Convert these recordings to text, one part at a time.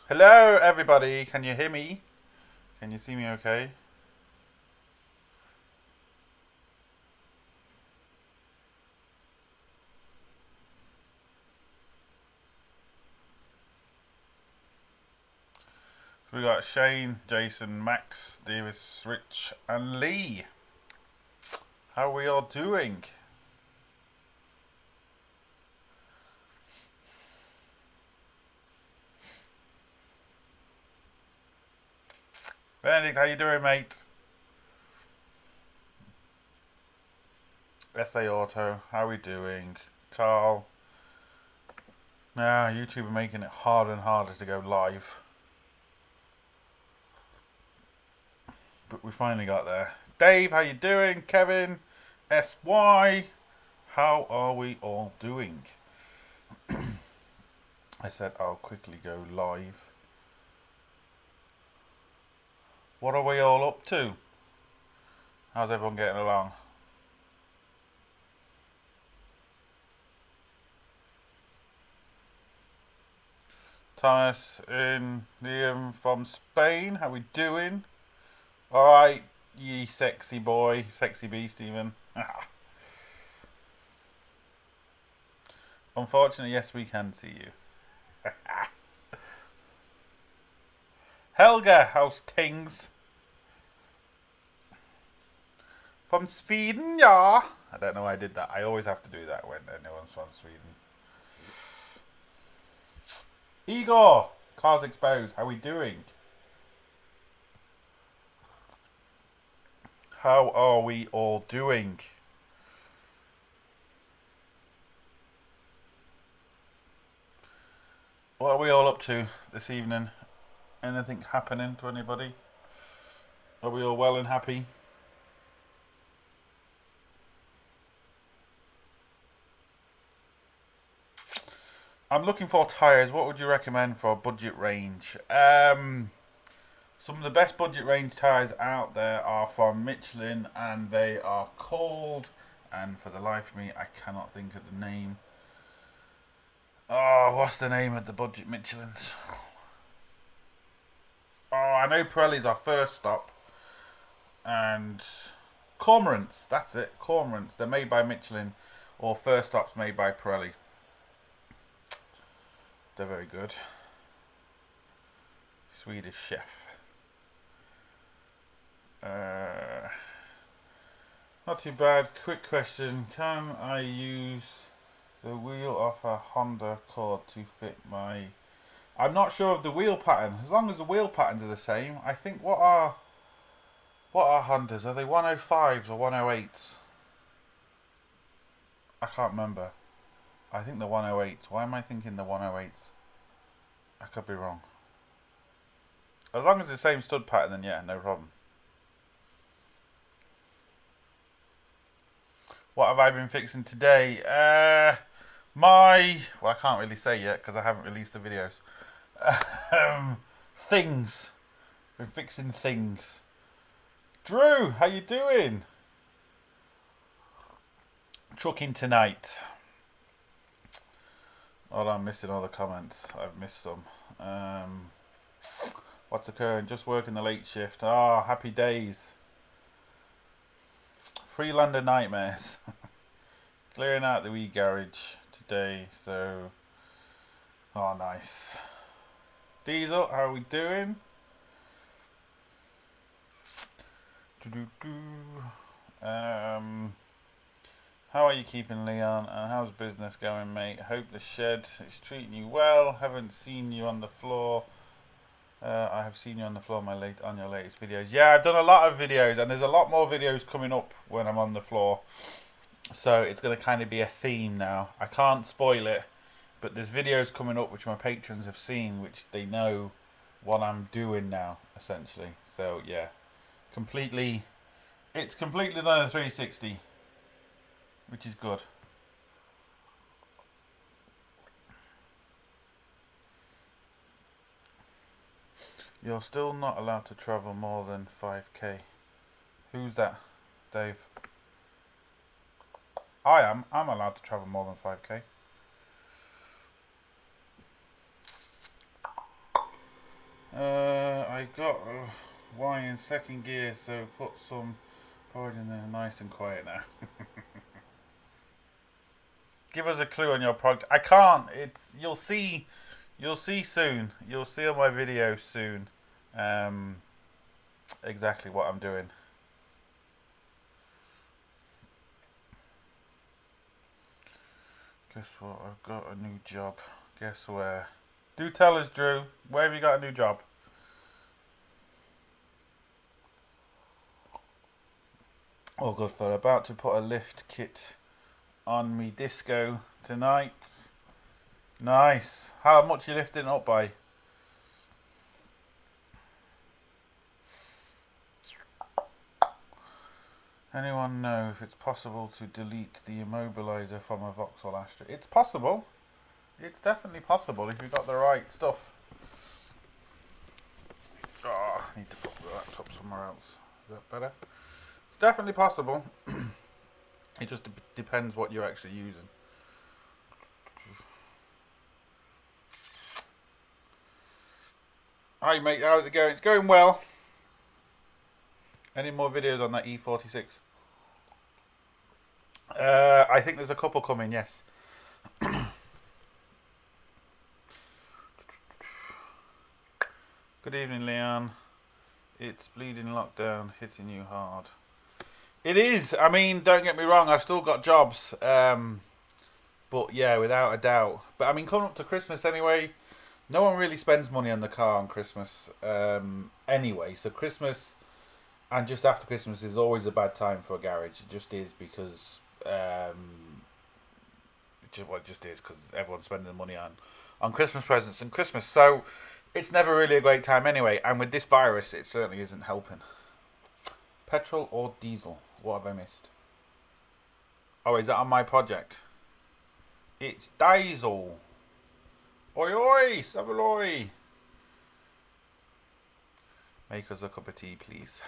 Hello everybody, can you hear me? Can you see me okay? So we got Shane, Jason, Max, Davis, Rich and Lee. How are we all doing? Benedict, how you doing mate? SA Auto, how we doing? Carl. Now YouTube are making it harder and harder to go live. But we finally got there. Dave, how you doing? Kevin, SY, how are we all doing? I said I'll quickly go live. What are we all up to? How's everyone getting along? Thomas and Liam from Spain, how we doing? Alright, ye sexy boy, sexy beast even. Unfortunately, yes we can see you. Helga, how's things? From Sweden, yeah. I don't know why I did that. I always have to do that when anyone's from Sweden. Igor, Cars Exposed, how we doing? How are we all doing? What are we all up to this evening? Anything happening to anybody? Are we all well and happy? I'm looking for tyres. What would you recommend for a budget range? Some of the best budget range tyres out there are from Michelin and they are called, and for the life of me I cannot think of the name. Oh, what's the name of the budget Michelins? Oh, I know Pirelli's our first stop. And Cormorants, that's it, Cormorants. They're made by Michelin, or first stops made by Pirelli. They're very good. Swedish chef. Not too bad. Quick question. Can I use the wheel of a Honda Accord to fit my... I'm not sure of the wheel pattern. As long as the wheel patterns are the same. I think what are Hondas? Are they 105s or 108s? I can't remember. I think the 108s. Why am I thinking the 108s? I could be wrong. As long as it's the same stud pattern, then yeah, no problem. What have I been fixing today? Well, I can't really say yet because I haven't released the videos. Things. Been fixing things. Drew, how you doing? Trucking tonight. Oh, I'm missing all the comments. I've missed some. What's occurring? Just working the late shift. Ah, oh, happy days. Freelander nightmares. Clearing out the wee garage today, so... Oh, nice. Diesel, how are we doing? How are you keeping, Leon? And how's business going, mate? Hope the shed is treating you well. Haven't seen you on the floor. I have seen you on the floor on your latest videos. Yeah, I've done a lot of videos, and there's a lot more videos coming up when I'm on the floor. So it's going to kind of be a theme now. I can't spoil it, but there's videos coming up which my patrons have seen, which they know what I'm doing now, essentially. So yeah, it's completely done a 360, which is good. You're still not allowed to travel more than 5k. Who's that? Dave. I am. I'm allowed to travel more than 5k. I got Y in second gear, so put some forward in there, nice and quiet now. Give us a clue on your project. I can't. It's you'll see soon. You'll see on my video soon. Exactly what I'm doing. Guess what? I've got a new job. Guess where? Do tell us, Drew. Where have you got a new job? Oh, good fella. About to put a lift kit on me disco tonight. Nice. How much are you lifting up by? Anyone know if it's possible to delete the immobilizer from a Vauxhall Astra? It's possible. It's definitely possible if you've got the right stuff. Oh, I need to put the laptop somewhere else. Is that better? It's definitely possible. It just depends what you're actually using. Hi mate, how's it going? It's going well. Any more videos on that E46? I think there's a couple coming, yes. Good evening, Leon. It's bleeding lockdown hitting you hard. It is. I mean, don't get me wrong. I've still got jobs. But yeah, without a doubt. But I mean, coming up to Christmas anyway, no one really spends money on the car on Christmas. Anyway, so Christmas and just after Christmas is always a bad time for a garage. It just is because it just is because everyone's spending money on Christmas presents and Christmas. So it's never really a great time anyway. And with this virus, it certainly isn't helping. Petrol or diesel? What have I missed? Oh, is that on my project? It's diesel. Oi oi, Savaloy! Make us a cup of tea, please.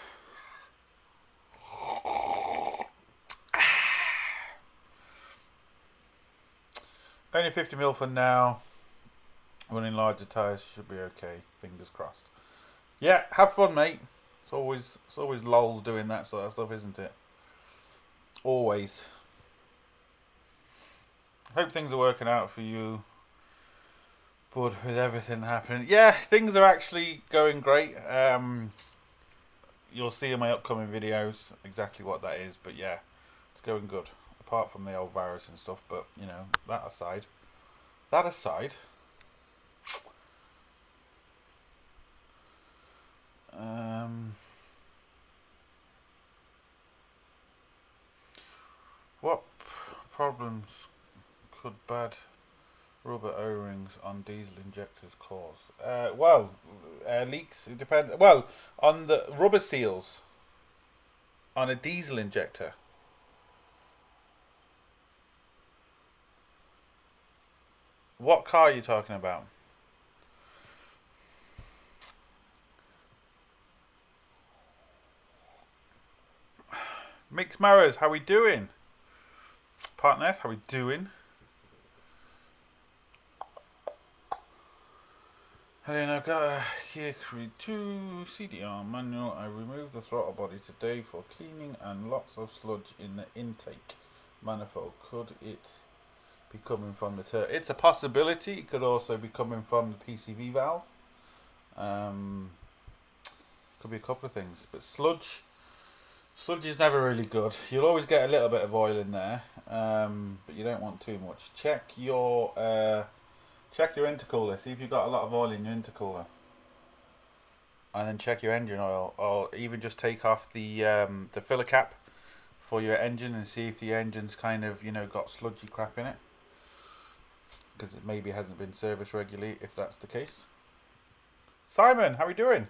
Only 50mm for now. Running larger tyres should be okay. Fingers crossed. Yeah, have fun, mate. It's always lol doing that sort of stuff, isn't it? Always. Hope things are working out for you. But with everything happening, yeah, things are actually going great. You'll see in my upcoming videos exactly what that is. But yeah, it's going good. Apart from the old virus and stuff. But you know, that aside. What problems could bad rubber O-rings on diesel injectors cause? Well, leaks. It depends. Well, on the rubber seals on a diesel injector. What car are you talking about? Mix Marrows, how we doing? Partners, how we doing? Hello, I've got a Kia Creed 2 CDR manual. I removed the throttle body today for cleaning and lots of sludge in the intake manifold. Could it be coming from the turbo? It's a possibility. It could also be coming from the PCV valve. Could be a couple of things, but sludge is never really good. You'll always get a little bit of oil in there, but you don't want too much. Check your intercooler. See if you've got a lot of oil in your intercooler, and then check your engine oil, or even just take off the filler cap for your engine and see if the engine's kind of got sludgy crap in it, because it maybe hasn't been serviced regularly. If that's the case. Simon, how are we doing?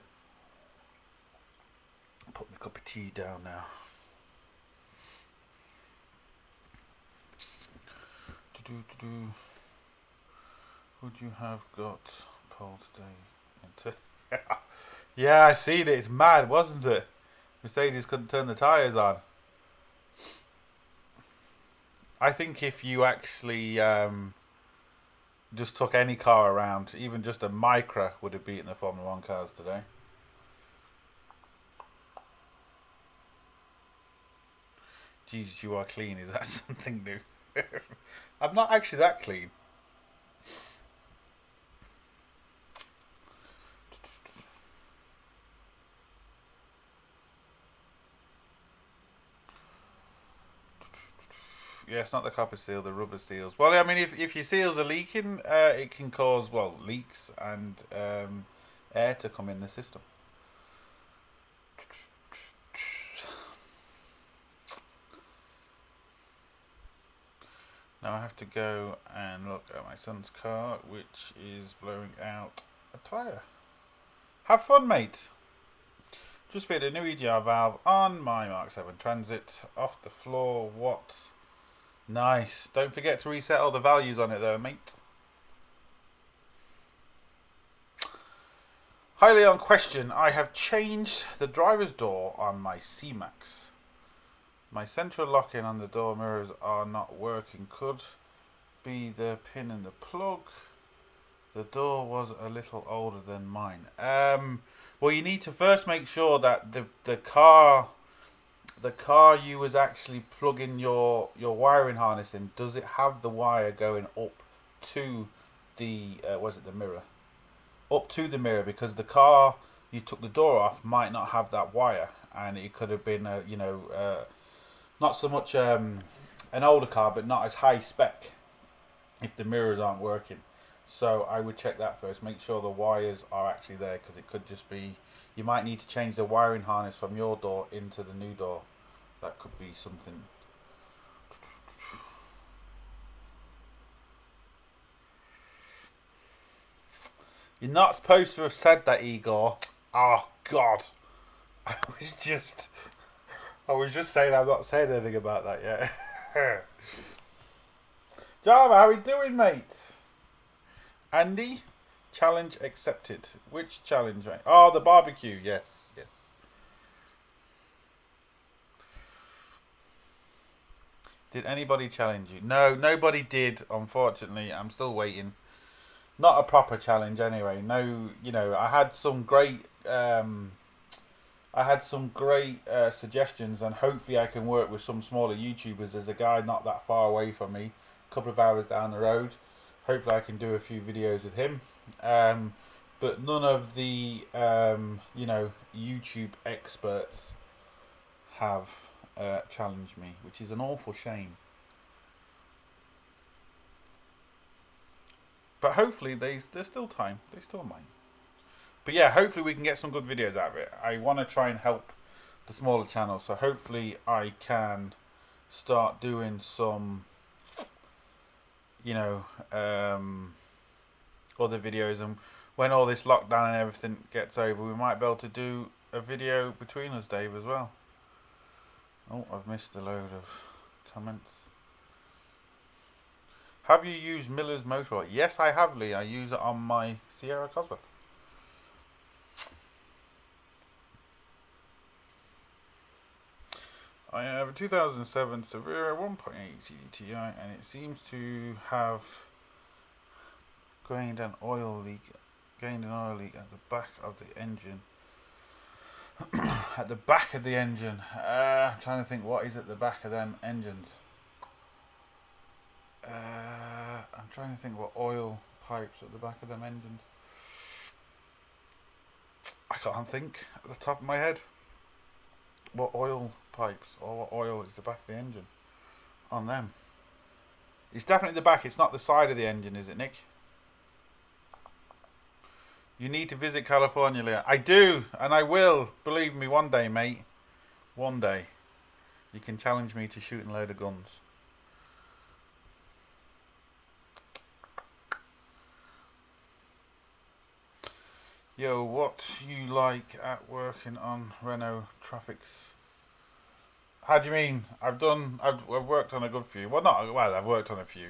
Put my cup of tea down now. Would you have got pole today? Yeah, I seen it. It's mad, wasn't it? Mercedes couldn't turn the tyres on. I think if you actually Just took any car around, even just a Micra would have beaten the Formula 1 cars today. Jesus, you are clean. Is that something new? I'm not actually that clean. Yeah, it's not the copper seal, the rubber seals. Well, I mean, if your seals are leaking, it can cause, well, leaks and air to come in the system. Now I have to go and look at my son's car, which is blowing out a tyre. Have fun, mate! Just fit a new EGR valve on my Mark 7 Transit. Off the floor, what? Nice. Don't forget to reset all the values on it though, mate. Hi Leon, question. I have changed the driver's door on my C-Max. My central lock-in on the door mirrors are not working. Could be the pin in the plug. The door was a little older than mine. Well, you need to first make sure that the car you was actually plugging your wiring harness in, does it have the wire going up to the was it the mirror? Up to the mirror, because the car you took the door off might not have that wire, and it could have been not so much an older car, but not as high spec if the mirrors aren't working. So I would check that first, make sure the wires are actually there, because it could just be, you might need to change the wiring harness from your door into the new door. That could be something. You're not supposed to have said that, Igor. Oh God. I was just saying I've not said anything about that yet. Java, how are we doing, mate? Andy? Challenge accepted. Which challenge, mate? Oh, the barbecue. Yes, yes. Did anybody challenge you? No, nobody did, unfortunately. I'm still waiting. Not a proper challenge anyway. No, I had some great suggestions, and hopefully I can work with some smaller YouTubers. There's a guy not that far away from me, a couple of hours down the road. Hopefully I can do a few videos with him. But none of the YouTube experts have challenged me, which is an awful shame. But hopefully there's still time. They still might. But yeah, hopefully we can get some good videos out of it. I want to try and help the smaller channels, so hopefully I can start doing some, other videos, and when all this lockdown and everything gets over, we might be able to do a video between us, Dave, as well. Oh, I've missed a load of comments. Have you used Miller's motor oil? Yes, I have, Lee. I use it on my Sierra Cosworth. I have a 2007 Severa 1.8 CDTI, and it seems to have gained an oil leak at the back of the engine. At the back of the engine. I'm trying to think what is at the back of them engines. I'm trying to think what oil pipes at the back of them engines. I can't think at the top of my head what oil pipes or what oil is the back of the engine on them. It's definitely the back, it's not the side of the engine, is it, Nick? You need to visit California, Leah. I do, and I will. Believe me, one day, mate. One day. You can challenge me to shooting a load of guns. Yo, what you like at working on Renault Traffics? How do you mean? I've worked on a good few. I've worked on a few.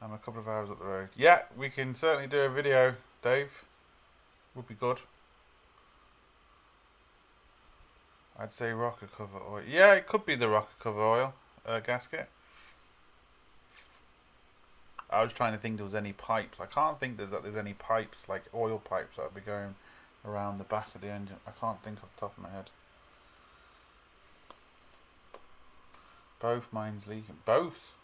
I'm a couple of hours up the road. Yeah, we can certainly do a video, Dave. Would be good. I'd say rocker cover oil. Yeah, it could be the rocker cover oil gasket. I was trying to think there was any pipes. I can't think there's any pipes, like oil pipes, that would be going around the back of the engine. I can't think off the top of my head. Both mine's leaking. Both?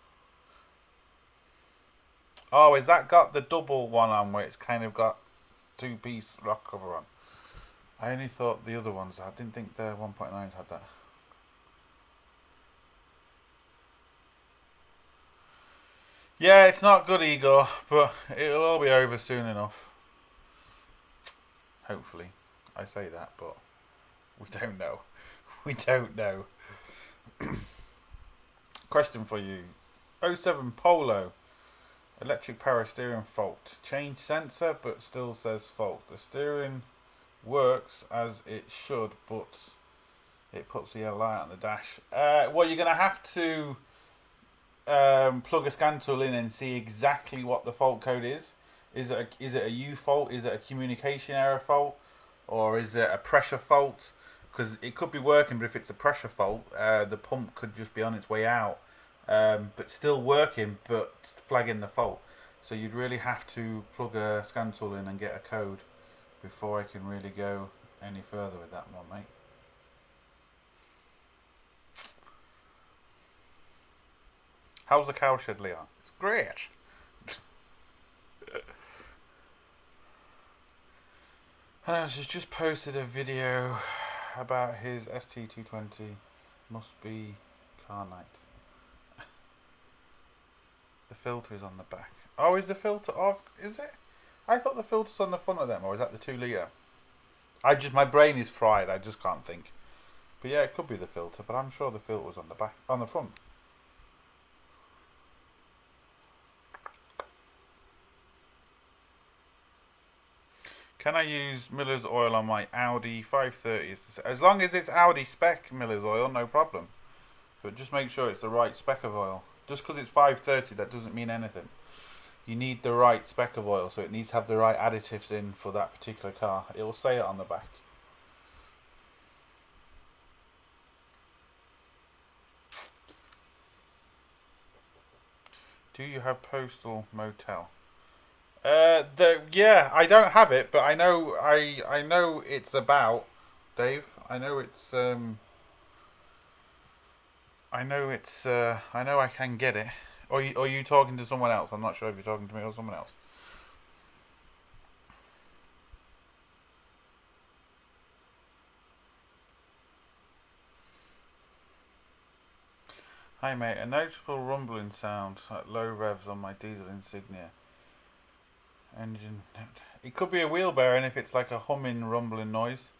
Oh, is that got the double one on where it's kind of got two-piece rock cover on? I only thought the other ones, I didn't think the 1.9s had that. Yeah, it's not good, Igor, but it'll all be over soon enough. Hopefully. I say that, but we don't know. We don't know. Question for you. 07 Polo. Electric power steering fault. Change sensor, but still says fault. The steering works as it should, but it puts the yellow light on the dash. Well, you're going to have to plug a scan tool in and see exactly what the fault code is. Is it a U fault? Is it a communication error fault? Or is it a pressure fault? Because it could be working, but if it's a pressure fault, the pump could just be on its way out, but still working, but flagging the fault. So you'd really have to plug a scan tool in and get a code before I can really go any further with that one, mate. How's the cowshed, Leon? It's great. He's just posted a video about his ST220. Must be car night. The filter is on the back. Oh, is the filter off? Is it? I thought the filter's on the front of them, or is that the 2 litre? My brain is fried. I just can't think. But yeah, it could be the filter, but I'm sure the filter was on the back, on the front. Can I use Miller's oil on my Audi 530? As long as it's Audi spec Miller's oil, no problem. But just make sure it's the right spec of oil. Just because it's 530, that doesn't mean anything. You need the right spec of oil, so it needs to have the right additives in for that particular car. It will say it on the back. Do you have Postal Motel? Yeah, I don't have it, but I know it's about, Dave. I know I can get it. Or are you talking to someone else? I'm not sure if you're talking to me or someone else. Hi mate, a noticeable rumbling sound at low revs on my diesel Insignia. Engine. It could be a wheel bearing if it's like a humming, rumbling noise.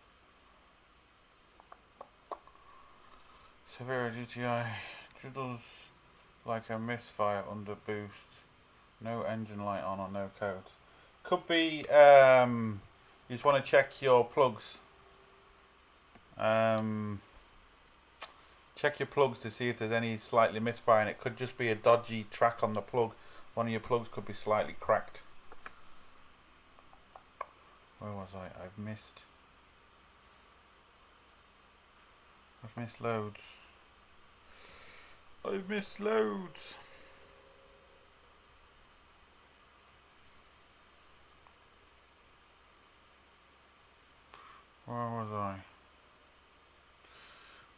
Severe GTI. Driddles like a misfire under boost. No engine light on or no codes. Could be you just want to check your plugs. Check your plugs to see if there's any slightly misfiring. It could just be a dodgy track on the plug. One of your plugs could be slightly cracked. Where was I? I've missed loads. I've missed loads. Where was I?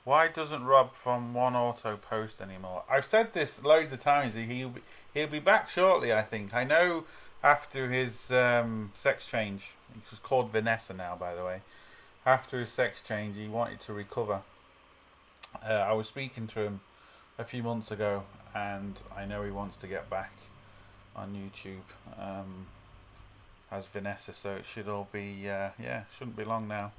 Why doesn't Rob from One Auto post anymore? I've said this loads of times. He'll be back shortly, I think. I know after his sex change, he's called Vanessa now, by the way. After his sex change, he wanted to recover. I was speaking to him a few months ago, and I know he wants to get back on YouTube as Vanessa, so it should all be, yeah, shouldn't be long now.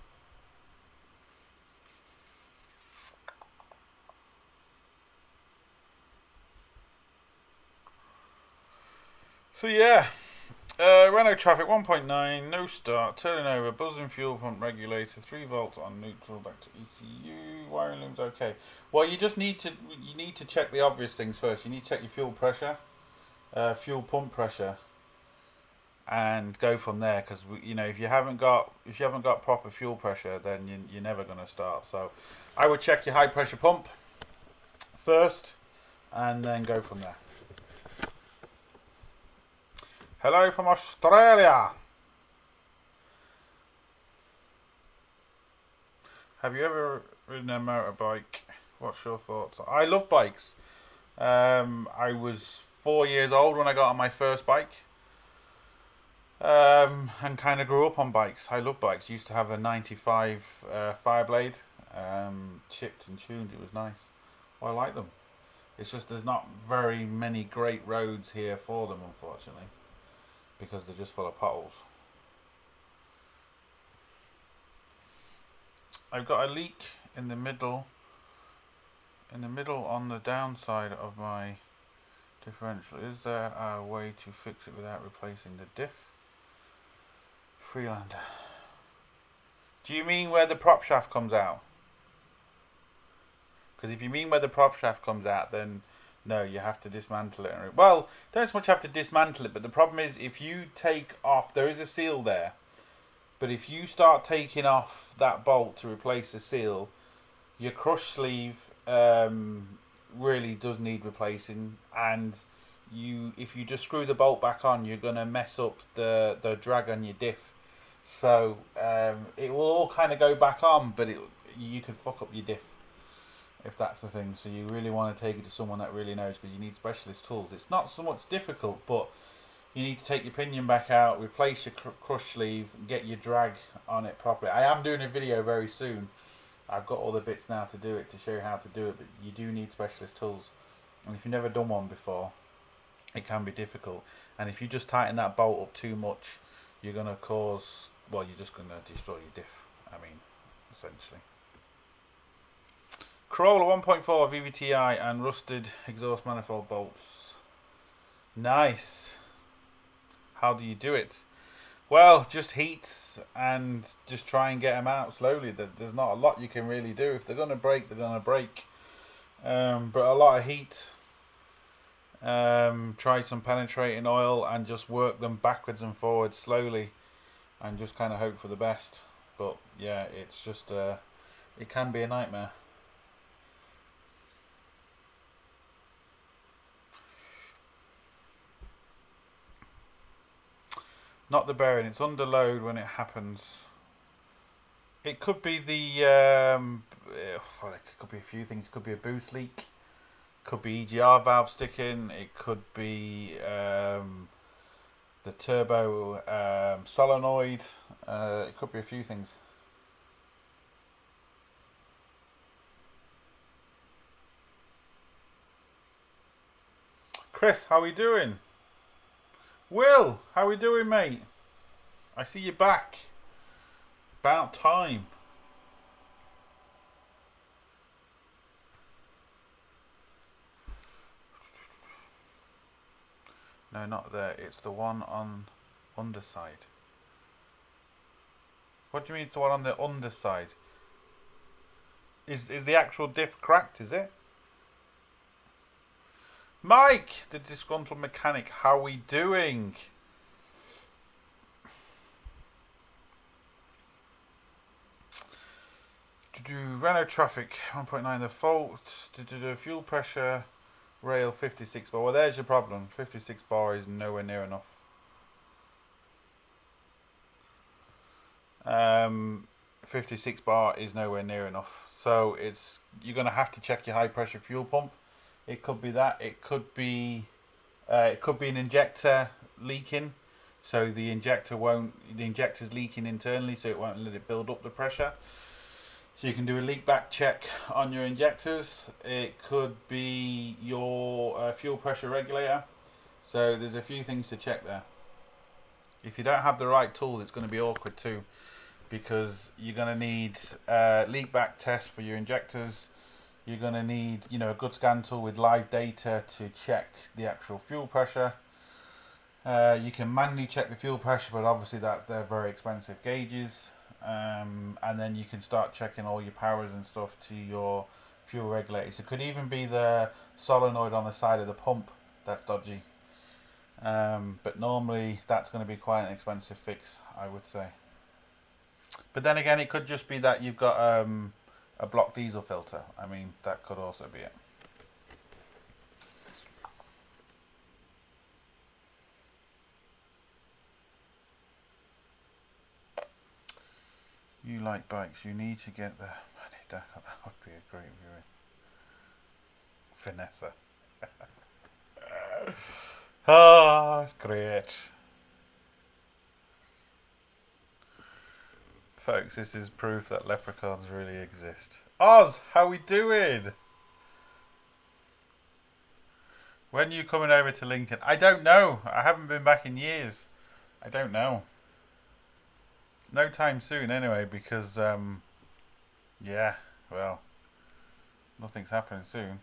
So yeah, Renault traffic 1.9, no start, turning over, buzzing fuel pump regulator, 3 volts on neutral, back to ECU, wiring looms okay. Well, you need to check the obvious things first. You need to check your fuel pressure, fuel pump pressure, and go from there. Because if you haven't got proper fuel pressure, then you're never going to start. So I would check your high pressure pump first, and then go from there. Hello from Australia. Have you ever ridden a motorbike? What's your thoughts? I love bikes. I was 4 years old when I got on my first bike. And kind of grew up on bikes. I love bikes. Used to have a 95 Fireblade, chipped and tuned. It was nice. I like them. It's just there's not very many great roads here for them, unfortunately, because they're just full of potholes. I've got a leak in the middle on the downside of my differential. Is there a way to fix it without replacing the diff? Freelander. Do you mean where the prop shaft comes out? Because if you mean where the prop shaft comes out, then no, you have to dismantle it. Well, don't so much have to dismantle it, but the problem is if you take off, there is a seal there, but if you start taking off that bolt to replace the seal, your crush sleeve really does need replacing, and if you just screw the bolt back on, you're going to mess up the drag on your diff. So it will all kind of go back on, but you could fuck up your diff if that's the thing. So you really want to take it to someone that really knows, because you need specialist tools. It's not so much difficult, but you need to take your pinion back out, replace your crush sleeve, and get your drag on it properly. I am doing a video very soon. I've got all the bits now to do it, to show you how to do it, but you do need specialist tools. And if you've never done one before, it can be difficult. And if you just tighten that bolt up too much, you're going to cause, well, you're just going to destroy your diff, I mean, essentially. Corolla 1.4 VVTi and rusted exhaust manifold bolts. Nice. How do you do it? Well, just heat and just try and get them out slowly. There's not a lot you can really do. If they're going to break, they're going to break. But a lot of heat. Try some penetrating oil and just work them backwards and forwards slowly, and just kind of hope for the best. But yeah, it's just it can be a nightmare. Not the bearing, it's under load when it happens. It could be well, it could be a few things. It could be a boost leak, could be EGR valve sticking, it could be the turbo solenoid, it could be a few things. Chris, how we doing? Will, how we doing, mate? I see you back. About time. No, not there. It's the one on underside. What do you mean it's the one on the underside? Is the actual diff cracked, is it? Mike, the disgruntled mechanic, how we doing? Renault traffic 1.9, the fault, fuel pressure, rail 56 bar. Well, there's your problem. 56 bar is nowhere near enough. 56 bar is nowhere near enough. So you're going to have to check your high pressure fuel pump. It could be that. It could be an injector leaking. So the injector's leaking internally, so it won't let it build up the pressure. So you can do a leak back check on your injectors. It could be your fuel pressure regulator. So there's a few things to check there. If you don't have the right tools, it's going to be awkward too, because you're going to need leak back tests for your injectors. You're going to need, a good scan tool with live data to check the actual fuel pressure. You can manually check the fuel pressure, but obviously they're very expensive gauges. And then you can start checking all your powers and stuff to your fuel regulators. It could even be the solenoid on the side of the pump that's dodgy. But normally that's going to be quite an expensive fix, I would say. But then again, it could just be that you've got a blocked diesel filter. I mean, that could also be it. You like bikes, you need to get the money back. That would be a great viewing. Vanessa. Ah, it's great. Folks, this is proof that leprechauns really exist. Oz, how we doing? When are you coming over to Lincoln? I don't know. I haven't been back in years. I don't know. No time soon anyway, because, yeah, well, nothing's happening soon.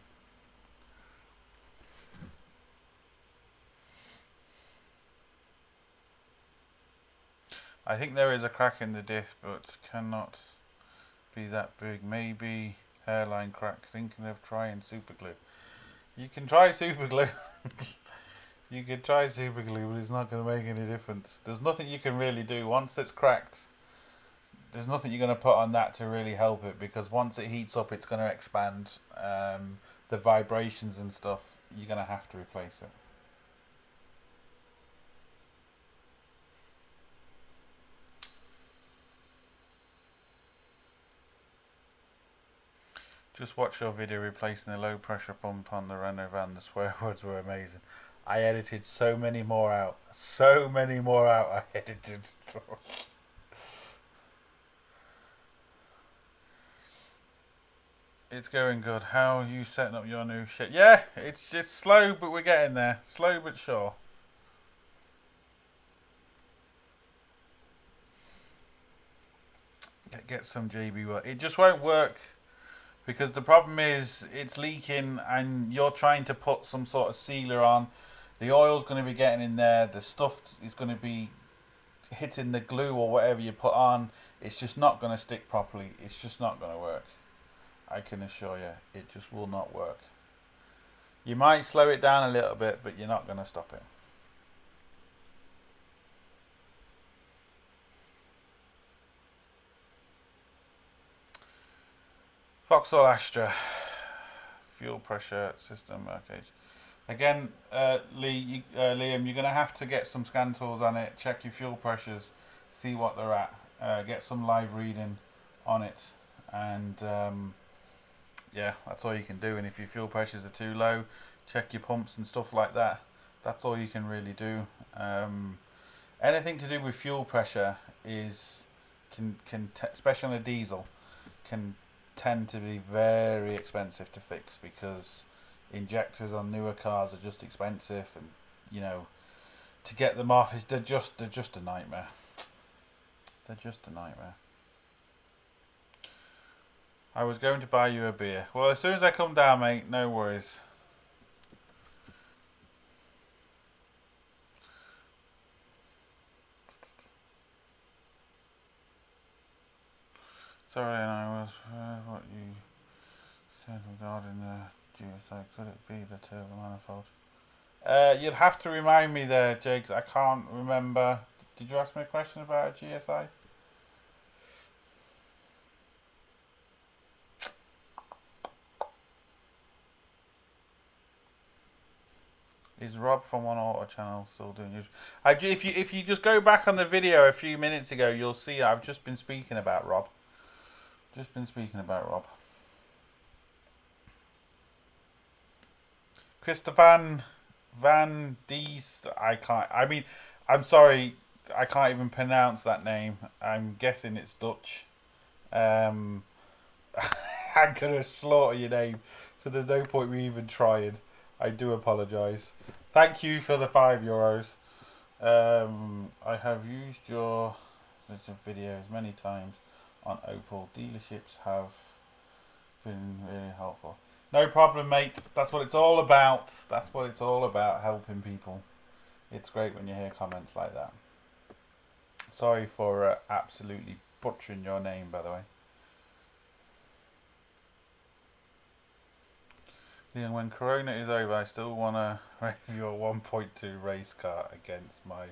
I think there is a crack in the disc, but cannot be that big. Maybe hairline crack. Thinking of trying super glue. You can try super glue. You can try super glue, but it's not going to make any difference. There's nothing you can really do. Once it's cracked, there's nothing you're going to put on that to really help it, because once it heats up, it's going to expand. The vibrations and stuff, you're going to have to replace it. Just watch your video replacing the low pressure pump on the Renault van. The swear words were amazing. I edited so many more out. So many more out I edited. It's going good. How are you setting up your new shit? Yeah, it's slow, but we're getting there. Slow but sure. Get some JB work. It just won't work. Because the problem is it's leaking and you're trying to put some sort of sealer on. The oil's going to be getting in there. The stuff is going to be hitting the glue or whatever you put on. It's just not going to stick properly. It's just not going to work. I can assure you, it just will not work. You might slow it down a little bit, but you're not going to stop it. Vauxhall Astra. Fuel pressure system. Okay. Again, Liam, you're going to have to get some scan tools on it, check your fuel pressures, see what they're at, get some live reading on it, and yeah, that's all you can do. And if your fuel pressures are too low, check your pumps and stuff like that. That's all you can really do. Anything to do with fuel pressure is especially on a diesel, can tend to be very expensive to fix, because injectors on newer cars are just expensive, and you know, to get them off, they're just a nightmare. They're just a nightmare. I was going to buy you a beer. Well, as soon as I come down, mate, no worries. Sorry, and I was what you said regarding the GSI. Could it be the turbo manifold? You'd have to remind me there, Jakes. I can't remember. Did you ask me a question about a GSI? Is Rob from One Auto Channel still doing news? If you just go back on the video a few minutes ago, you'll see I've just been speaking about Rob. Just been speaking about Rob. Christopher Van Dies. I can't. I mean, I'm sorry. I can't even pronounce that name. I'm guessing it's Dutch. I'm gonna slaughter your name, so there's no point me even trying. I do apologise. Thank you for the €5. I have used your videos many times on Opel. Dealerships have been really helpful. No problem, mate. That's what it's all about. That's what it's all about, helping people. It's great when you hear comments like that. Sorry for absolutely butchering your name, by the way. Leon, when Corona is over, I still want to race your 1.2 race car against my...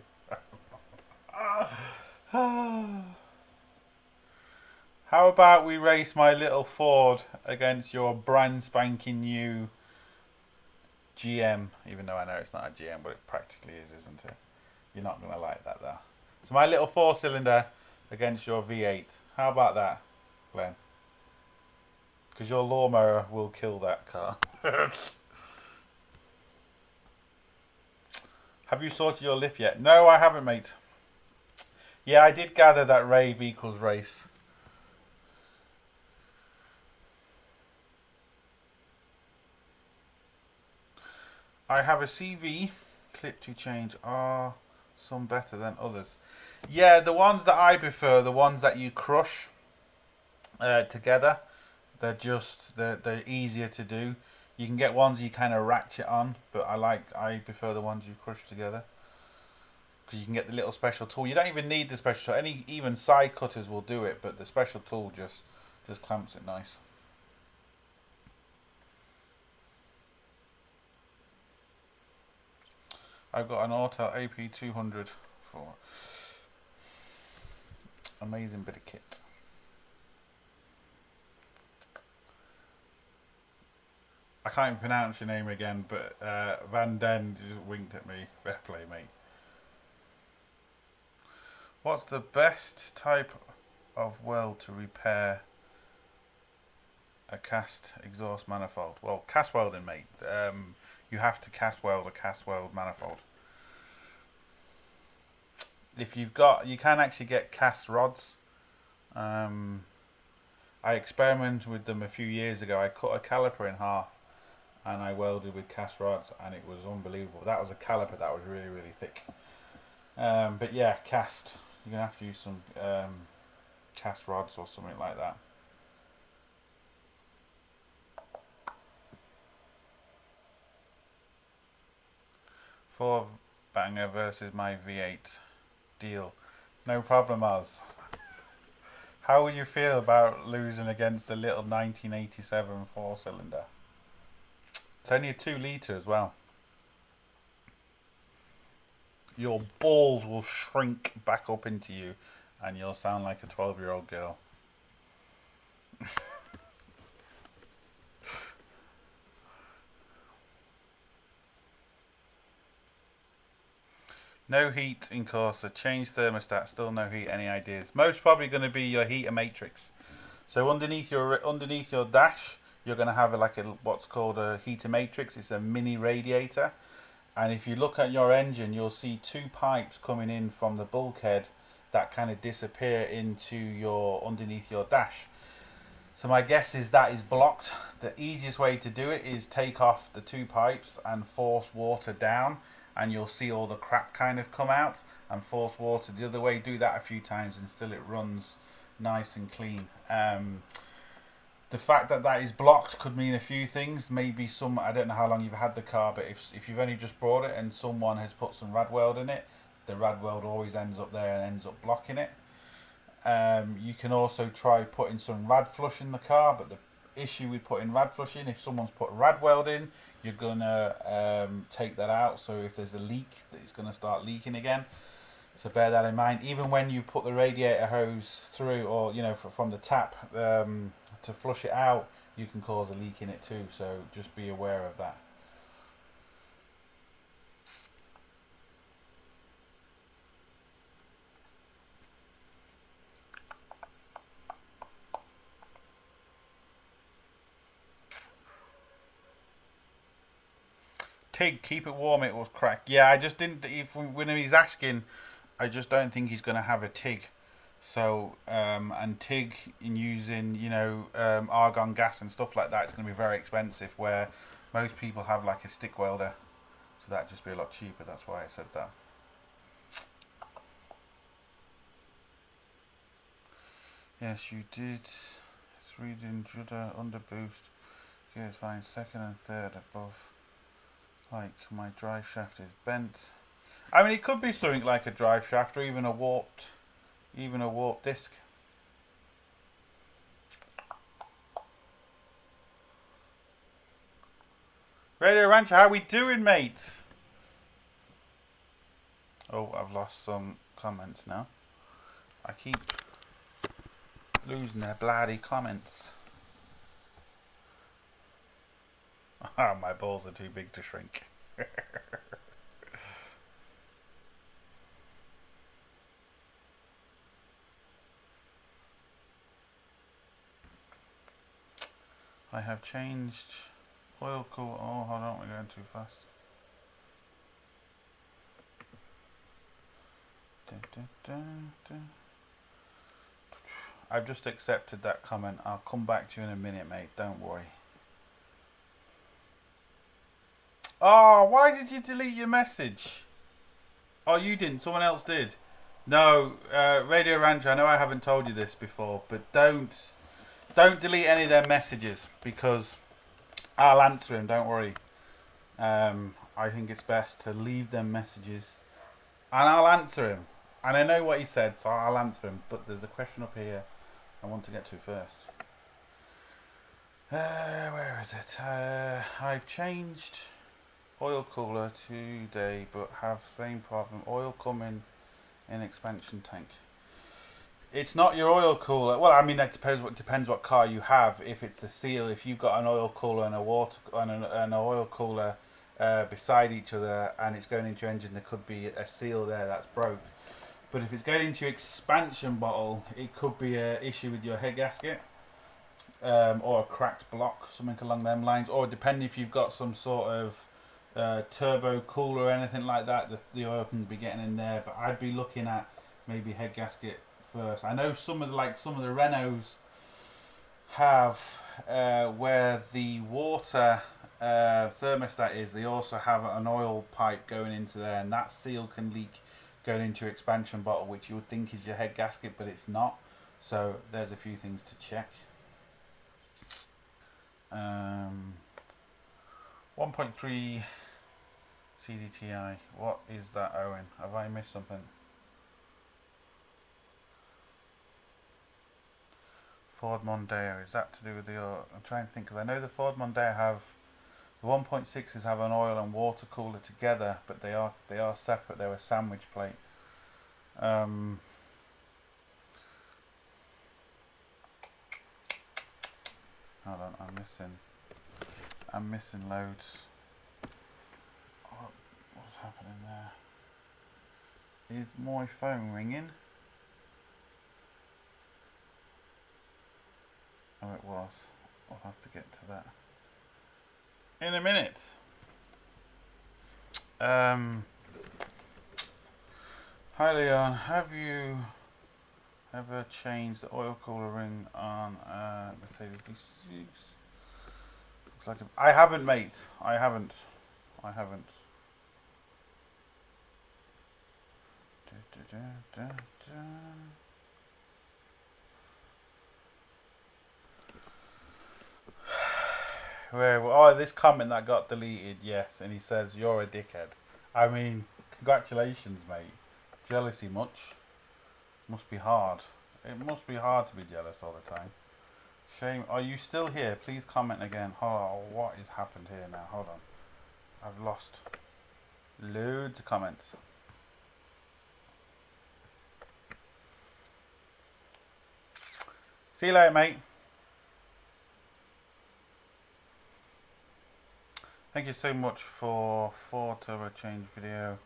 How about we race my little Ford against your brand spanking new GM, even though I know it's not a GM, but it practically is, isn't it? You're not going to like that though. So my little 4-cylinder against your V8. How about that, Glenn? Because your lawnmower will kill that car. Have you sorted your lip yet? No, I haven't, mate. Yeah, I did gather that rave equals race. I have a CV clip to change. Are some better than others? Yeah, the ones that I prefer, the ones that you crush together. They're easier to do. You can get ones you kind of ratchet on, but I prefer the ones you crush together because you can get the little special tool. You don't even need the special tool. Even side cutters will do it, but the special tool just clamps it nice. I've got an Autel AP200 for amazing bit of kit. I can't even pronounce your name again, but Van Den just winked at me. Fair play, mate. What's the best type of weld to repair a cast exhaust manifold? Well, cast welding, mate. You have to cast weld a cast weld manifold. If you've got, you can actually get cast rods. I experimented with them a few years ago. I cut a caliper in half and I welded with cast rods, and it was unbelievable. That was a caliper that was really, really thick. But yeah, cast. You're gonna have to use some cast rods or something like that. Four banger versus my V8 deal. No problem, Oz. How would you feel about losing against a little 1987 4-cylinder? It's only a 2 litre as well. Your balls will shrink back up into you and you'll sound like a 12-year-old girl. No heat in Corsa, change thermostat, still no heat. Any ideas? Most probably going to be your heater matrix. So underneath your dash, you're going to have what's called a heater matrix. It's a mini radiator, and if you look at your engine, you'll see 2 pipes coming in from the bulkhead that kind of disappear into underneath your dash. So my guess is that is blocked. The easiest way to do it is take off the 2 pipes and force water down, and you'll see all the crap kind of come out, and force water the other way. Do that a few times and still it runs nice and clean. The fact that that is blocked could mean a few things. Maybe I don't know how long you've had the car, but if you've only just bought it and someone has put some rad weld in it, the rad weld always ends up there and ends up blocking it. You can also try putting some rad flush in the car, but the issue with putting rad flush in, if someone's put rad weld in, you're gonna take that out. So if there's a leak, it's gonna start leaking again. So bear that in mind. Even when you put the radiator hose through, or from the tap to flush it out, you can cause a leak in it too. So just be aware of that. Tig, keep it warm, it was cracked. Yeah, I just didn't. When he's asking, I just don't think he's going to have a TIG. So, and TIG in using, argon gas and stuff like that, it's going to be very expensive, where most people have like a stick welder. So that'd just be a lot cheaper, that's why I said that. Yes, you did. It's reading Judder under boost. Okay, it's fine. Second and third above. Like, my drive shaft is bent. I mean, it could be something like a drive shaft, or even a warped disc. Radio Rancher, how we doing, mate? Oh, I've lost some comments now. I keep losing their bloody comments. Ah, my balls are too big to shrink. I have changed oil cooler. Oh, hold on, we're going too fast. I've just accepted that comment. I'll come back to you in a minute, mate. Don't worry. Oh, why did you delete your message? Oh, you didn't. Someone else did. No, Radio Rancher, I know I haven't told you this before, but don't delete any of their messages because I'll answer them, don't worry. I think it's best to leave them messages and I'll answer him. And I know what he said, so I'll answer him. But there's a question up here I want to get to first. Where is it? I've changed oil cooler today, but have same problem. Oil coming in expansion tank. It's not your oil cooler. Well, I mean, I suppose it depends what car you have. If it's the seal, if you've got an oil cooler and a water and an oil cooler beside each other, and it's going into your engine, there could be a seal there that's broke. But if it's going into your expansion bottle, it could be an issue with your head gasket, or a cracked block, something along them lines. Or depending if you've got some sort of turbo cooler or anything like that, the oil can be getting in there. But I'd be looking at maybe head gasket first. I know some of the Renaults have where the water thermostat is, they also have an oil pipe going into there, and that seal can leak going into your expansion bottle, which you would think is your head gasket, but it's not. So there's a few things to check. 1.3 CDTI. What is that, Owen? Have I missed something? Ford Mondeo. Is that to do with the oil? I'm trying to think, because I know the Ford Mondeo have the 1.6s have an oil and water cooler together, but they are separate. They're a sandwich plate. Hold on, I'm missing loads. What's happening there? Is my phone ringing? Oh, it was. I'll have to get to that in a minute. Hi Leon, have you ever changed the oil cooler ring on Mercedes V6? Looks like I haven't, mate. I haven't. Oh, this comment that got deleted, yes, and he says you're a dickhead. I mean, congratulations, mate. Jealousy much? Must be hard. It must be hard to be jealous all the time. Shame. Are you still here? Please comment again. Oh, what has happened here now? Hold on. I've lost loads of comments. See you later, mate. Thank you so much for 4 turbo change video.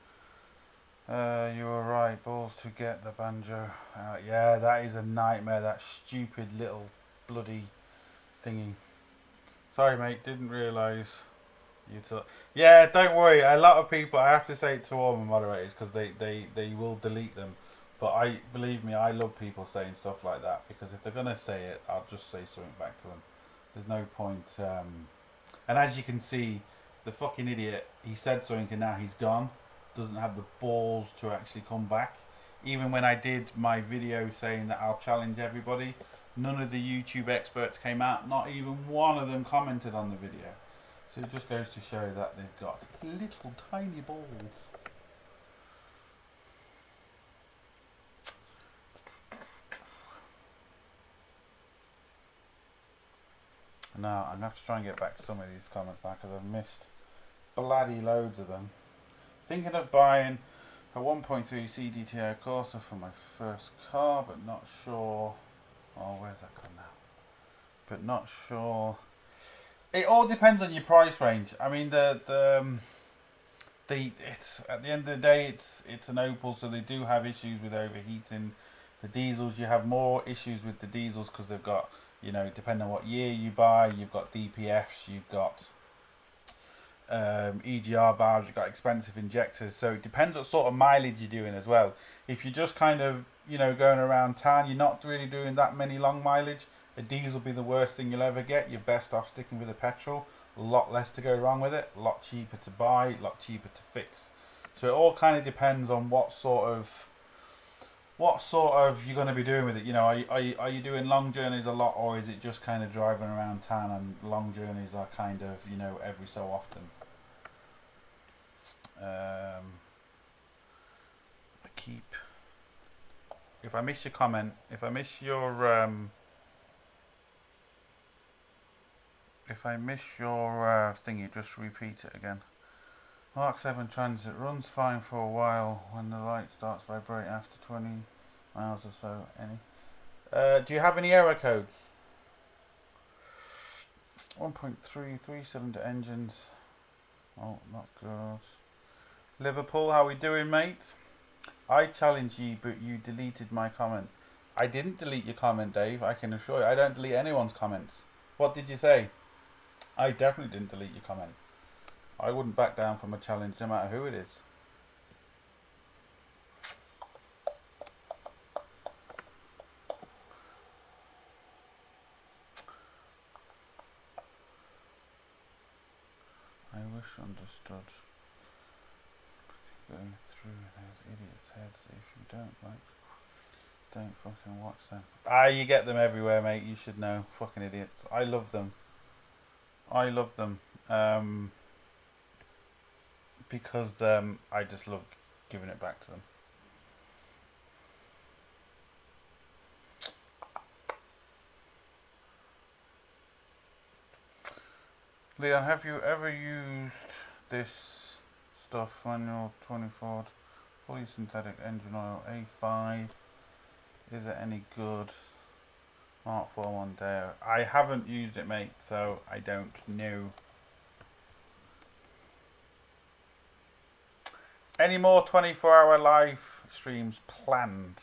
You were right, balls to get the banjo out. Yeah, that is a nightmare, that stupid little bloody thingy. Sorry mate, didn't realise you took... Yeah, don't worry, a lot of people, I have to say it to all my moderators, because they will delete them. But believe me, I love people saying stuff like that, because if they're going to say it, I'll just say something back to them. There's no point... And as you can see, the fucking idiot, he said something and now he's gone. Doesn't have the balls to actually come back. Even when I did my video saying that I'll challenge everybody, none of the YouTube experts came out. Not even one of them commented on the video. So it just goes to show that they've got little tiny balls. Now I'm going to have to try and get back to some of these comments now, because I've missed bloody loads of them. Thinking of buying a 1.3 CDTI Corsa for my first car, but not sure. Oh, where's that gone now? But not sure. It all depends on your price range. I mean, it's at the end of the day, it's an Opel, so they do have issues with overheating. The diesels, you have more issues with the diesels because they've got You know, depending on what year you buy, you've got DPFs, you've got EGR valves, you've got expensive injectors. So it depends what sort of mileage you're doing as well. If you're just kind of, you know, going around town, you're not really doing that many long mileage, a diesel will be the worst thing you'll ever get. You're best off sticking with a petrol. A lot less to go wrong with it, a lot cheaper to buy, a lot cheaper to fix. So it all kind of depends on what sort of you're going to be doing with it. You know, are you doing long journeys a lot, or is it just kind of driving around town? And long journeys are kind of, you know, every so often. If I miss your comment, if I miss your thingy, just repeat it again. Mark 7 Transit runs fine for a while when the light starts vibrating after 20 miles or so. Any? Do you have any error codes? 1.337 to engines. Oh, not good. Liverpool, how we doing, mate? I challenge you, but you deleted my comment. I didn't delete your comment, Dave. I can assure you. I don't delete anyone's comments. What did you say? I definitely didn't delete your comment. I wouldn't back down from a challenge no matter who it is. I wish understood. Going through those idiots' heads. If you don't like, don't fucking watch them. Ah, you get them everywhere, mate. You should know. Fucking idiots. I love them. I love them. Because I just love giving it back to them. Leon, have you ever used this stuff, manual 24 fully synthetic engine oil A5? Is it any good? Mark 41 there. I haven't used it, mate, so I don't know. Any more 24-hour live streams planned?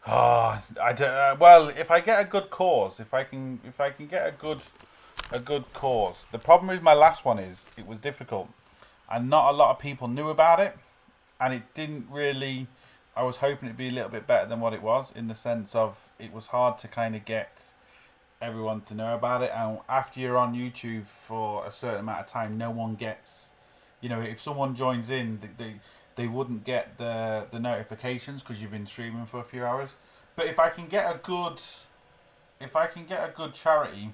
Oh, I don't. Well, if I get a good cause, if I can get a good cause. The problem with my last one is it was difficult, and not a lot of people knew about it, and it didn't really. I was hoping it'd be a little bit better than what it was, in the sense of it was hard to kind of get everyone to know about it. And after you're on YouTube for a certain amount of time, no one gets, you know, if someone joins in, they wouldn't get the notifications because you've been streaming for a few hours. But if I can get a good charity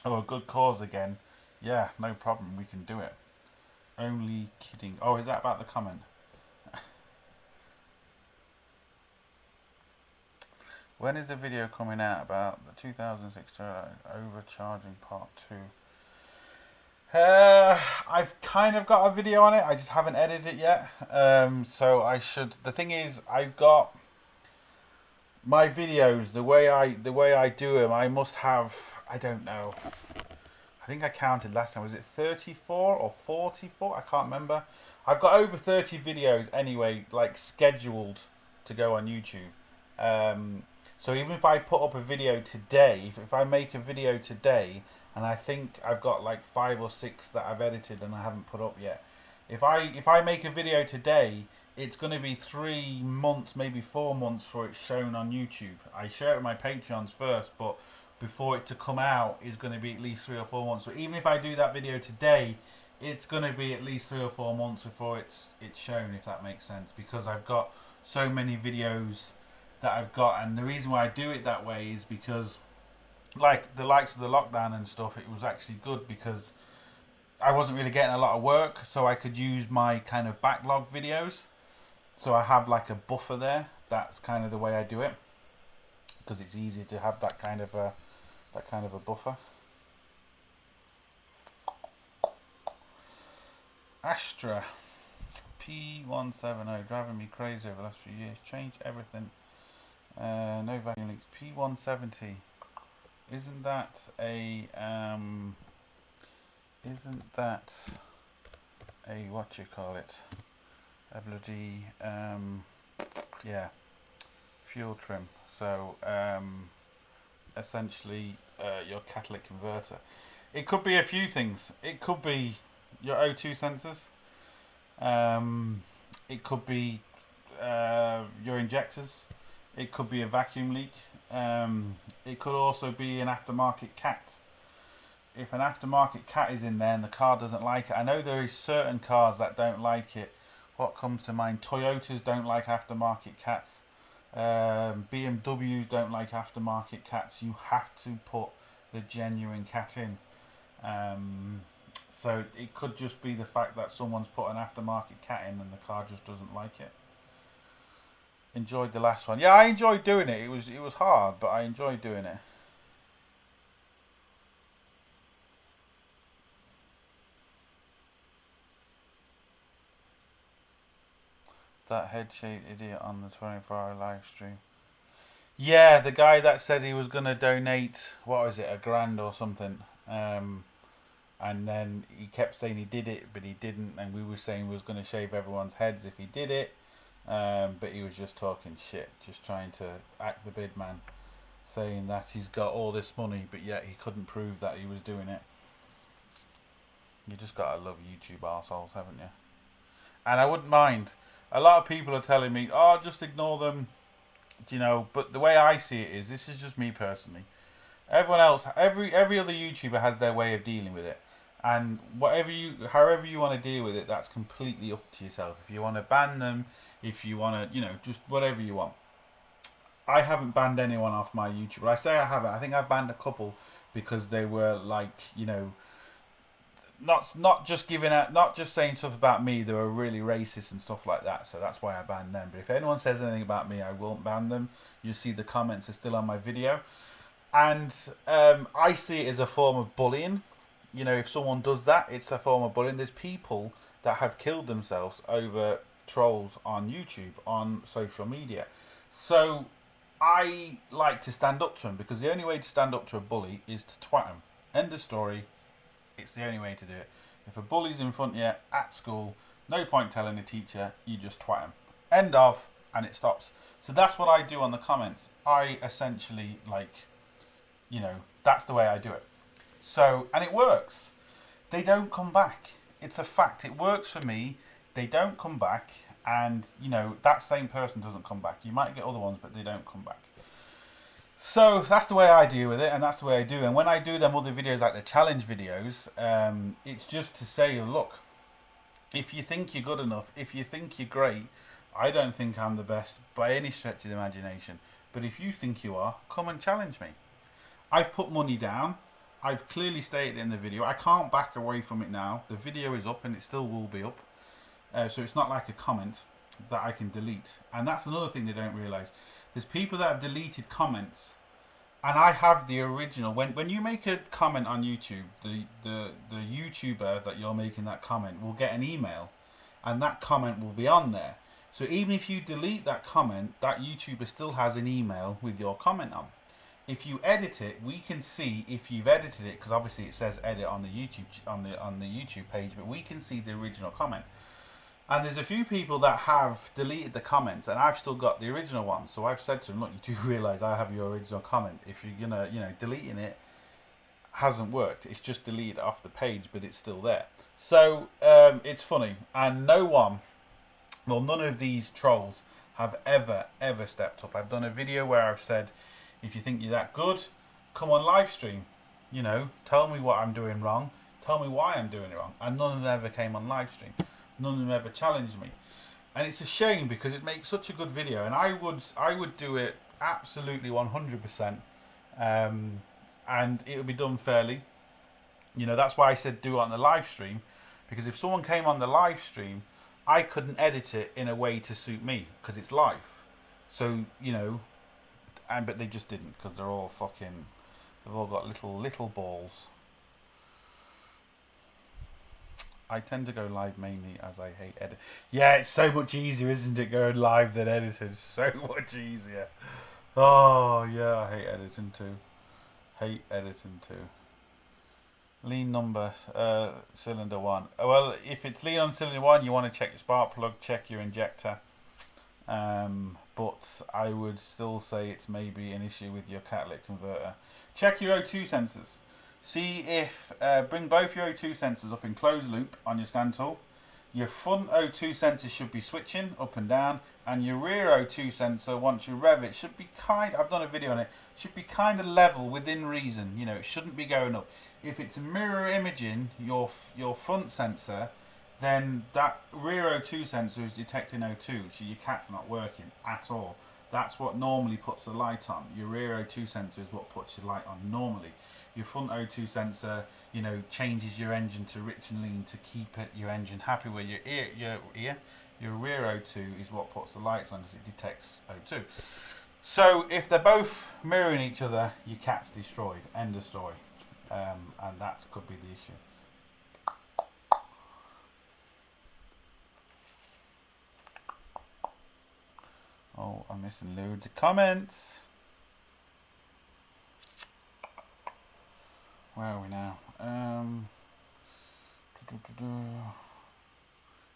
or a good cause again, yeah, no problem, we can do it. Only kidding. Oh, is that about the comment? When is the video coming out about the 2006 overcharging part 2? I've kind of got a video on it. I just haven't edited it yet. So I should. The thing is, I've got my videos. The way I do them, I must have. I don't know. I think I counted last time. Was it 34 or 44? I can't remember. I've got over 30 videos anyway, like scheduled to go on YouTube. So even if I put up a video today, if I make a video today, and I think I've got like 5 or 6 that I've edited and I haven't put up yet. If I make a video today, it's going to be 3 months, maybe 4 months for it's shown on YouTube. I share it with my Patreons first, but before it to come out is going to be at least 3 or 4 months. So even if I do that video today, it's going to be at least 3 or 4 months before it's shown, if that makes sense, because I've got so many videos that I've got. And the reason why I do it that way is because, like the likes of the lockdown and stuff, it was actually good because I wasn't really getting a lot of work, so I could use my kind of backlog videos. So I have like a buffer there. That's kind of the way I do it, because it's easy to have that kind of a buffer. Astra P170 driving me crazy over the last few years. Changed everything. No vacuum leaks. P170. Isn't that a what you call it? A bloody yeah, fuel trim. So essentially your catalytic converter. It could be a few things. It could be your O2 sensors. It could be your injectors. It could be a vacuum leak. It could also be an aftermarket cat. If an aftermarket cat is in there and the car doesn't like it, I know there is certain cars that don't like it. What comes to mind? Toyotas don't like aftermarket cats. BMWs don't like aftermarket cats. You have to put the genuine cat in. So it could just be the fact that someone's put an aftermarket cat in and the car just doesn't like it. Enjoyed the last one. Yeah, I enjoyed doing it. It was hard, but I enjoyed doing it. That head-shaped idiot on the 24-hour live stream. Yeah, the guy that said he was gonna donate, what was it, $1,000 or something. And then he kept saying he did it, but he didn't, and we were saying we was going to shave everyone's heads if he did it, but he was just talking shit, just trying to act the bid man, saying that he's got all this money, but yet he couldn't prove that he was doing it. You just gotta love YouTube arseholes, haven't you? And I wouldn't mind. A lot of people are telling me, oh, just ignore them, you know, but the way I see it is, this is just me personally. Everyone else, every other YouTuber has their way of dealing with it. And however you want to deal with it, that's completely up to yourself. If you want to ban them, if you want to, you know, just whatever you want. I haven't banned anyone off my YouTube. I say I haven't. I think I've banned a couple because they were like, you know, not just giving out, not just saying stuff about me. They were really racist and stuff like that. So that's why I banned them. But if anyone says anything about me, I won't ban them. You see the comments are still on my video. And I see it as a form of bullying. You know, if someone does that, it's a form of bullying. There's people that have killed themselves over trolls on YouTube, on social media. So I like to stand up to them, because the only way to stand up to a bully is to twat them. End of story. It's the only way to do it. If a bully's in front of you at school, no point telling the teacher, you just twat them. End of, and it stops. So that's what I do on the comments. I essentially, like, you know, that's the way I do it. So, and it works. They don't come back. It's a fact. It works for me. They don't come back, and, you know, that same person doesn't come back. You might get other ones, but they don't come back. So that's the way I deal with it, and that's the way I do. And when I do them other videos, like the challenge videos, it's just to say, look, if you think you're good enough, if you think you're great, I don't think I'm the best by any stretch of the imagination. But if you think you are, come and challenge me. I've put money down. I've clearly stated in the video. I can't back away from it now. The video is up, and it still will be up. So it's not like a comment that I can delete. And that's another thing they don't realise. There's people that have deleted comments, and I have the original. When you make a comment on YouTube, the YouTuber that you're making that comment will get an email, and that comment will be on there. So even if you delete that comment, that YouTuber still has an email with your comment on. If you edit it, we can see if you've edited it, because obviously it says edit on the YouTube page, but we can see the original comment. And there's a few people that have deleted the comments, and I've still got the original one. So I've said to them, look, you do realise I have your original comment. If you're gonna, you know, deleting it hasn't worked. It's just deleted off the page, but it's still there. So it's funny, and none of these trolls have ever stepped up. I've done a video where I've said, if you think you're that good, come on live stream. You know, tell me what I'm doing wrong. Tell me why I'm doing it wrong. And none of them ever came on live stream. None of them ever challenged me. And it's a shame, because it makes such a good video. And I would do it absolutely 100%. And it would be done fairly. You know, that's why I said do it on the live stream. Because if someone came on the live stream, I couldn't edit it in a way to suit me, because it's live. So, you know, but they just didn't, because they're all fucking, they've all got little balls. I tend to go live mainly as I hate edit. Yeah, it's so much easier, isn't it, going live than edited? So much easier. Oh yeah, I hate editing too. Hate editing too. Lean number, cylinder 1. Well, if it's lean on cylinder 1, you want to check your spark plug, check your injector. but I would still say it's maybe an issue with your catalytic converter. Check your O2 sensors. See if, bring both your O2 sensors up in closed loop on your scan tool. Your front O2 sensor should be switching up and down, and your rear O2 sensor, once you rev it, should be I've done a video on it, should be kind of level within reason. You know, it shouldn't be going up. If it's mirror imaging your front sensor, then that rear O2 sensor is detecting O2, so your cat's not working at all. That's what normally puts the light on. Your rear O2 sensor is what puts your light on normally. Your front O2 sensor, you know, changes your engine to rich and lean to keep your engine happy. Where your rear O2 is what puts the lights on because it detects O2. So if they're both mirroring each other, your cat's destroyed. End of story. And that could be the issue. Oh, I'm missing loads of comments. Where are we now?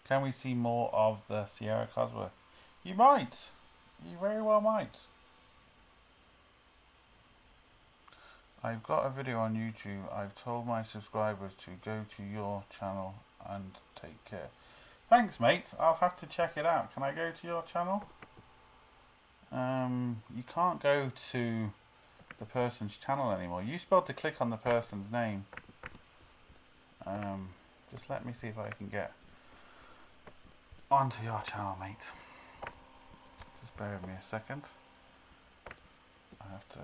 Can we see more of the Sierra Cosworth? You might. You very well might. I've got a video on YouTube. I've told my subscribers to go to your channel and take care. Thanks, mate. I'll have to check it out. Can I go to your channel? You can't go to the person's channel anymore. You used to be able to click on the person's name. Just let me see if I can get onto your channel, mate. Just bear with me a second. I have to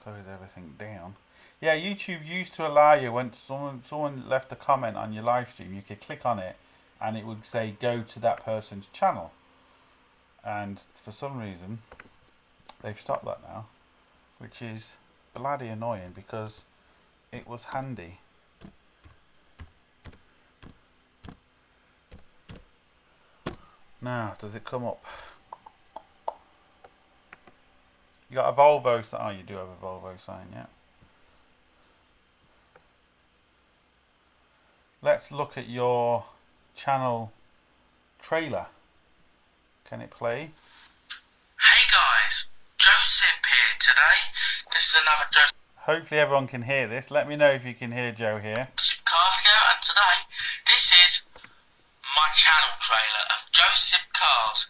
close everything down. Yeah, YouTube used to allow you, when someone left a comment on your live stream, you could click on it and it would say go to that person's channel. And for some reason they've stopped that now, which is bloody annoying because it was handy. Now, does it come up? You got a Volvo sign? Oh, you do have a Volvo sign, yeah. Let's look at your channel trailer. Can it play? Hey guys, Joseph here today. This is another Joseph. Hopefully everyone can hear this. Let me know if you can hear Joe here. Car video, and today this is my channel trailer of Joseph Cars.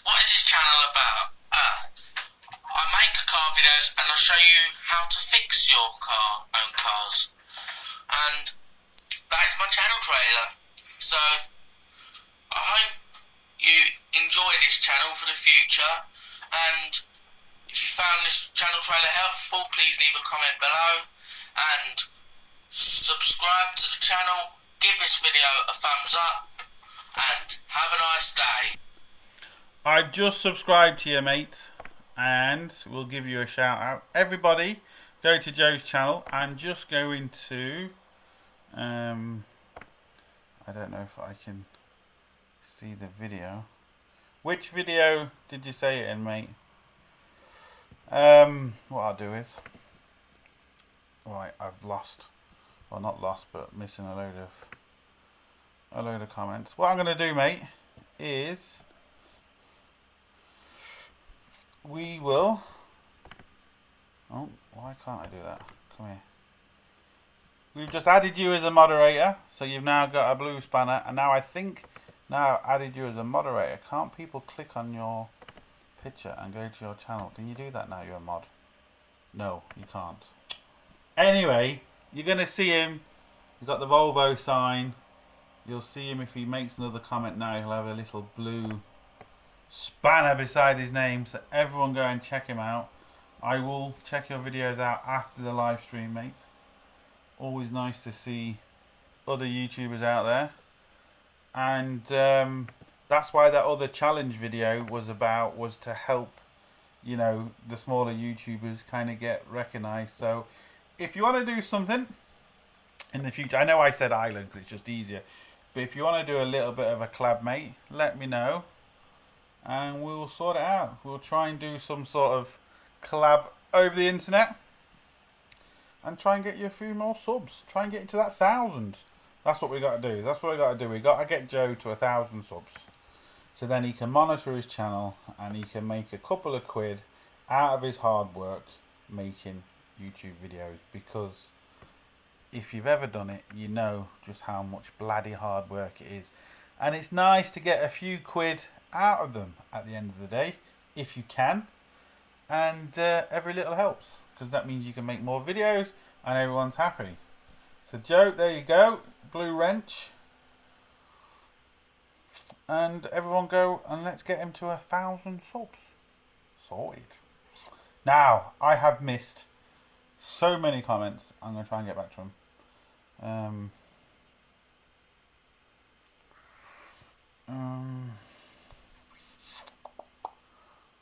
What is this channel about? I make car videos and I'll show you how to fix your own cars. And that is my channel trailer. So I hope you enjoy this channel for the future, and if you found this channel trailer helpful, please leave a comment below and subscribe to the channel, give this video a thumbs up, and have a nice day. I've just subscribed to you, mate, and we'll give you a shout out. Everybody go to Joe's channel. I'm just going to I don't know if I can see the video. Which video did you say it in, mate? What I'll do is, right, I've lost, well, not lost, but missing a load of comments. What I'm going to do, mate, is we will, oh, why can't I do that? Come here. We've just added you as a moderator, so you've now got a blue spanner, and now I think now I've added you as a moderator. Can't people click on your picture and go to your channel? Can you do that now you're a mod? No, you can't. Anyway, you're going to see him. He's got the Volvo sign. You'll see him if he makes another comment now. He'll have a little blue spanner beside his name. So everyone go and check him out. I will check your videos out after the live stream, mate. Always nice to see other YouTubers out there. And that's why that other challenge video was to help, you know, the smaller YouTubers kind of get recognized. So if you want to do something in the future, I know I said island because it's just easier, but if you want to do a little bit of a collab, mate, let me know and we'll sort it out. We'll try and do some sort of collab over the internet and try and get you a few more subs. Try and get you to that 1,000. That's what we got to do. That's what we got to do. We got to get Joe to 1,000 subs. So then he can monitor his channel and he can make a couple of quid out of his hard work making YouTube videos, because if you've ever done it, you know just how much bloody hard work it is. And it's nice to get a few quid out of them at the end of the day, if you can. And every little helps, because that means you can make more videos and everyone's happy. So Joe, there you go, blue wrench. And everyone go and let's get him to 1,000 subs. Sorted. Now, I have missed so many comments. I'm going to try and get back to them.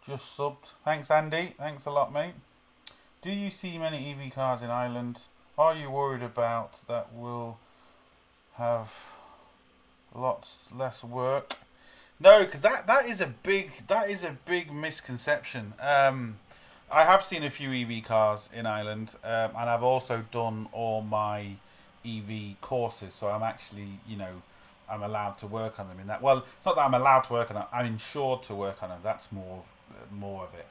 Just subbed. Thanks, Andy. Thanks a lot, mate. Do you see many EV cars in Ireland? Are you worried about that will have lots less work? No, because that is a big misconception. I have seen a few EV cars in Ireland, and I've also done all my EV courses, so I'm actually, I'm allowed to work on them in that. Well, it's not that I'm allowed to work on them, I'm insured to work on them. That's more of it.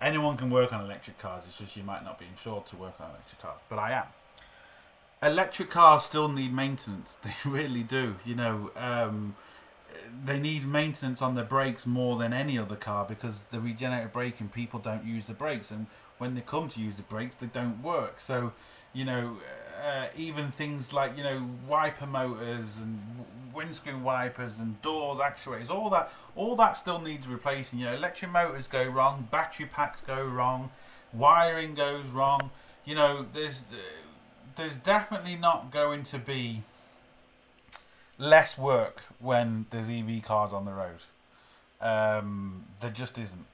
Anyone can work on electric cars, it's just you might not be insured to work on electric cars, but I am. Electric cars still need maintenance, they really do, they need maintenance on the brakes more than any other car, because the regenerative braking, people don't use the brakes, and when they come to use the brakes they don't work. So even things like wiper motors and windscreen wipers and doors, actuators, all that still needs replacing. Electric motors go wrong, battery packs go wrong, wiring goes wrong. There's definitely not going to be less work when there's EV cars on the road. There just isn't.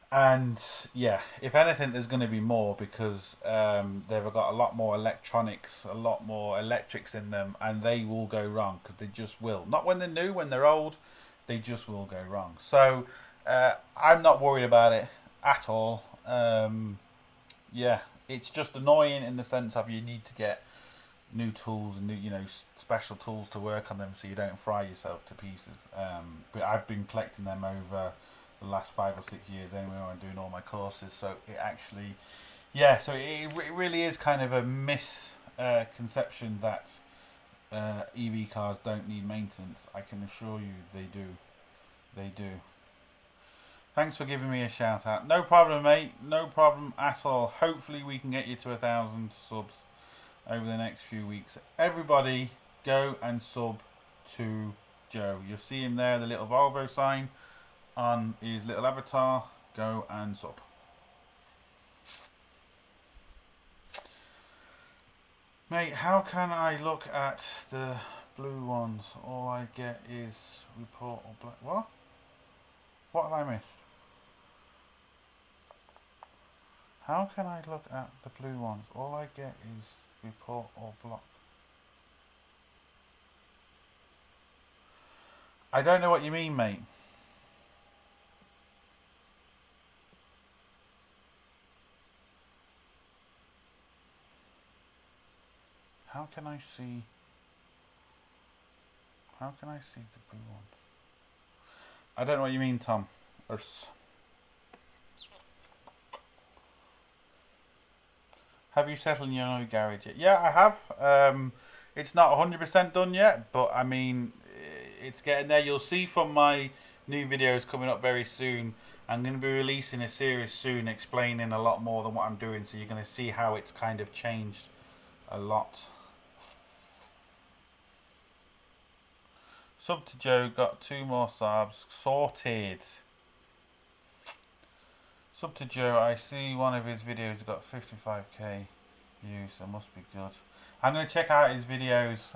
And yeah, if anything, there's going to be more, because they've got a lot more electronics, a lot more electrics in them, and they will go wrong, because they just will. Not when they're new, when they're old, they just will go wrong. So I'm not worried about it at all. Yeah, it's just annoying in the sense of you need to get new tools and new, special tools to work on them, so you don't fry yourself to pieces. But I've been collecting them over the last 5 or 6 years anyway, when I'm doing all my courses. So it actually, so it really is kind of a misconception that EV cars don't need maintenance. I can assure you they do. They do. Thanks for giving me a shout out. No problem, mate. No problem at all. Hopefully we can get you to 1,000 subs over the next few weeks. Everybody go and sub to Joe. You'll see him there, the little Volvo sign on his little avatar. Go and sub. Mate, how can I look at the blue ones? All I get is report or black. What? What have I missed? How can I look at the blue ones? All I get is report or block. I don't know what you mean, mate. How can I see the blue ones? I don't know what you mean, Tom. Have you settled in your new garage yet? Yeah, I have. It's not 100% done yet, but I mean, it's getting there. You'll see from my new videos coming up very soon. I'm going to be releasing a series soon explaining a lot more than what I'm doing, so you're going to see how it's kind of changed a lot. Sub to Joe, got 2 more subs, sorted. Sub to Joe, I see one of his videos got 55k views, so must be good. I'm going to check out his videos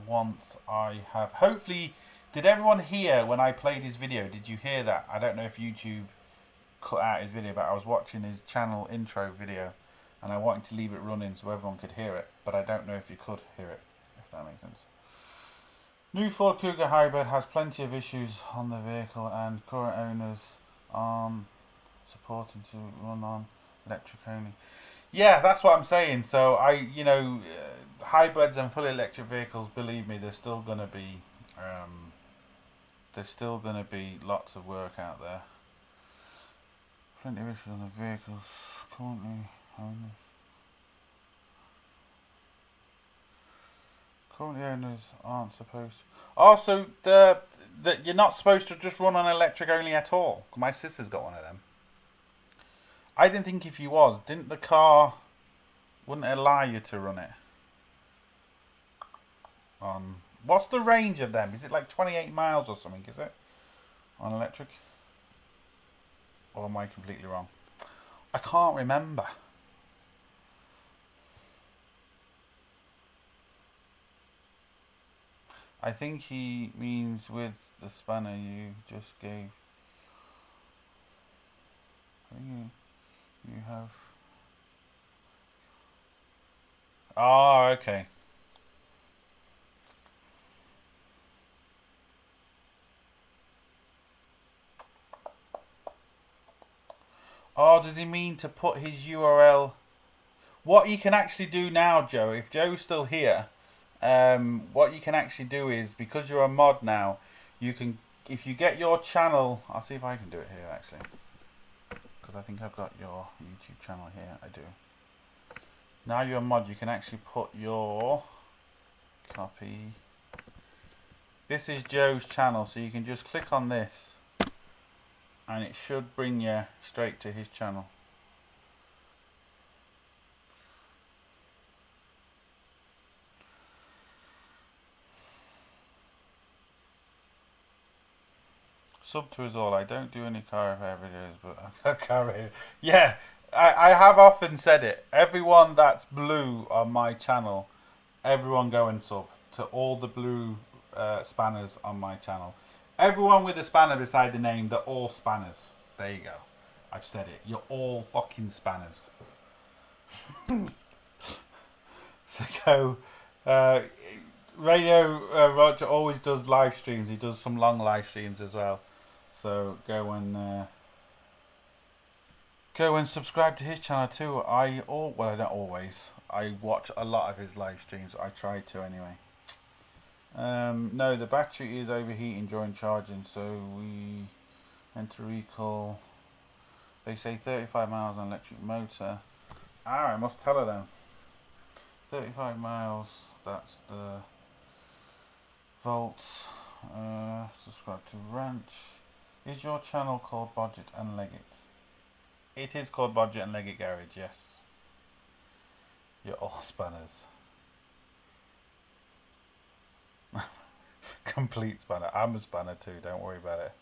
once I have. Hopefully, did everyone hear when I played his video? Did you hear that? I don't know if YouTube cut out his video, but I was watching his channel intro video and I wanted to leave it running so everyone could hear it, but I don't know if you could hear it, if that makes sense. New Ford Kuga Hybrid has plenty of issues on the vehicle and current owners aren't supporting to run on electric only. Yeah, that's what I'm saying. So hybrids and fully electric vehicles, believe me, they're still going to be there's still going to be lots of work out there. Plenty of issues on the vehicles currently owners. Currently owners aren't supposed to. Also, you're not supposed to just run on electric only at all. My sister's got one of them. I didn't think if you was, didn't the car wouldn't allow you to run it on. What's the range of them? Is it like 28 miles or something? Is it on electric? Or am I completely wrong? I can't remember. I think he means with the spanner you just gave. I think you have. Oh, okay. Oh, does he mean to put his URL? What you can actually do now, Joe, if Joe's still here, what you can actually do is, because you're a mod now, you can, if you get your channel, I'll see if I can do it here actually, because I think I've got your YouTube channel here. I do. Now you're a mod, you can actually put your copy. This is Joe's channel, so you can just click on this and it should bring you straight to his channel. Sub to us all. I don't do any car repair videos, but I've got car repair. Yeah, I have often said it. Everyone that's blue on my channel, everyone go and sub to all the blue spanners on my channel. Everyone with a spanner beside the name, they're all spanners. There you go. I've said it. You're all fucking spanners. So go. Radio Roger always does live streams. He does some long live streams as well. So go and subscribe to his channel too. Well, I don't always. I watch a lot of his live streams. I try to anyway. No, the battery is overheating during charging, so we enter recall. They say 35 miles on electric motor. I must tell her then. 35 miles. That's the volts. Subscribe to Ranch. Is your channel called Bodgit and Leggit? It is called Bodgit and Leggit Garage, yes. You're all spanners. Complete spanner. I'm a spanner too, don't worry about it.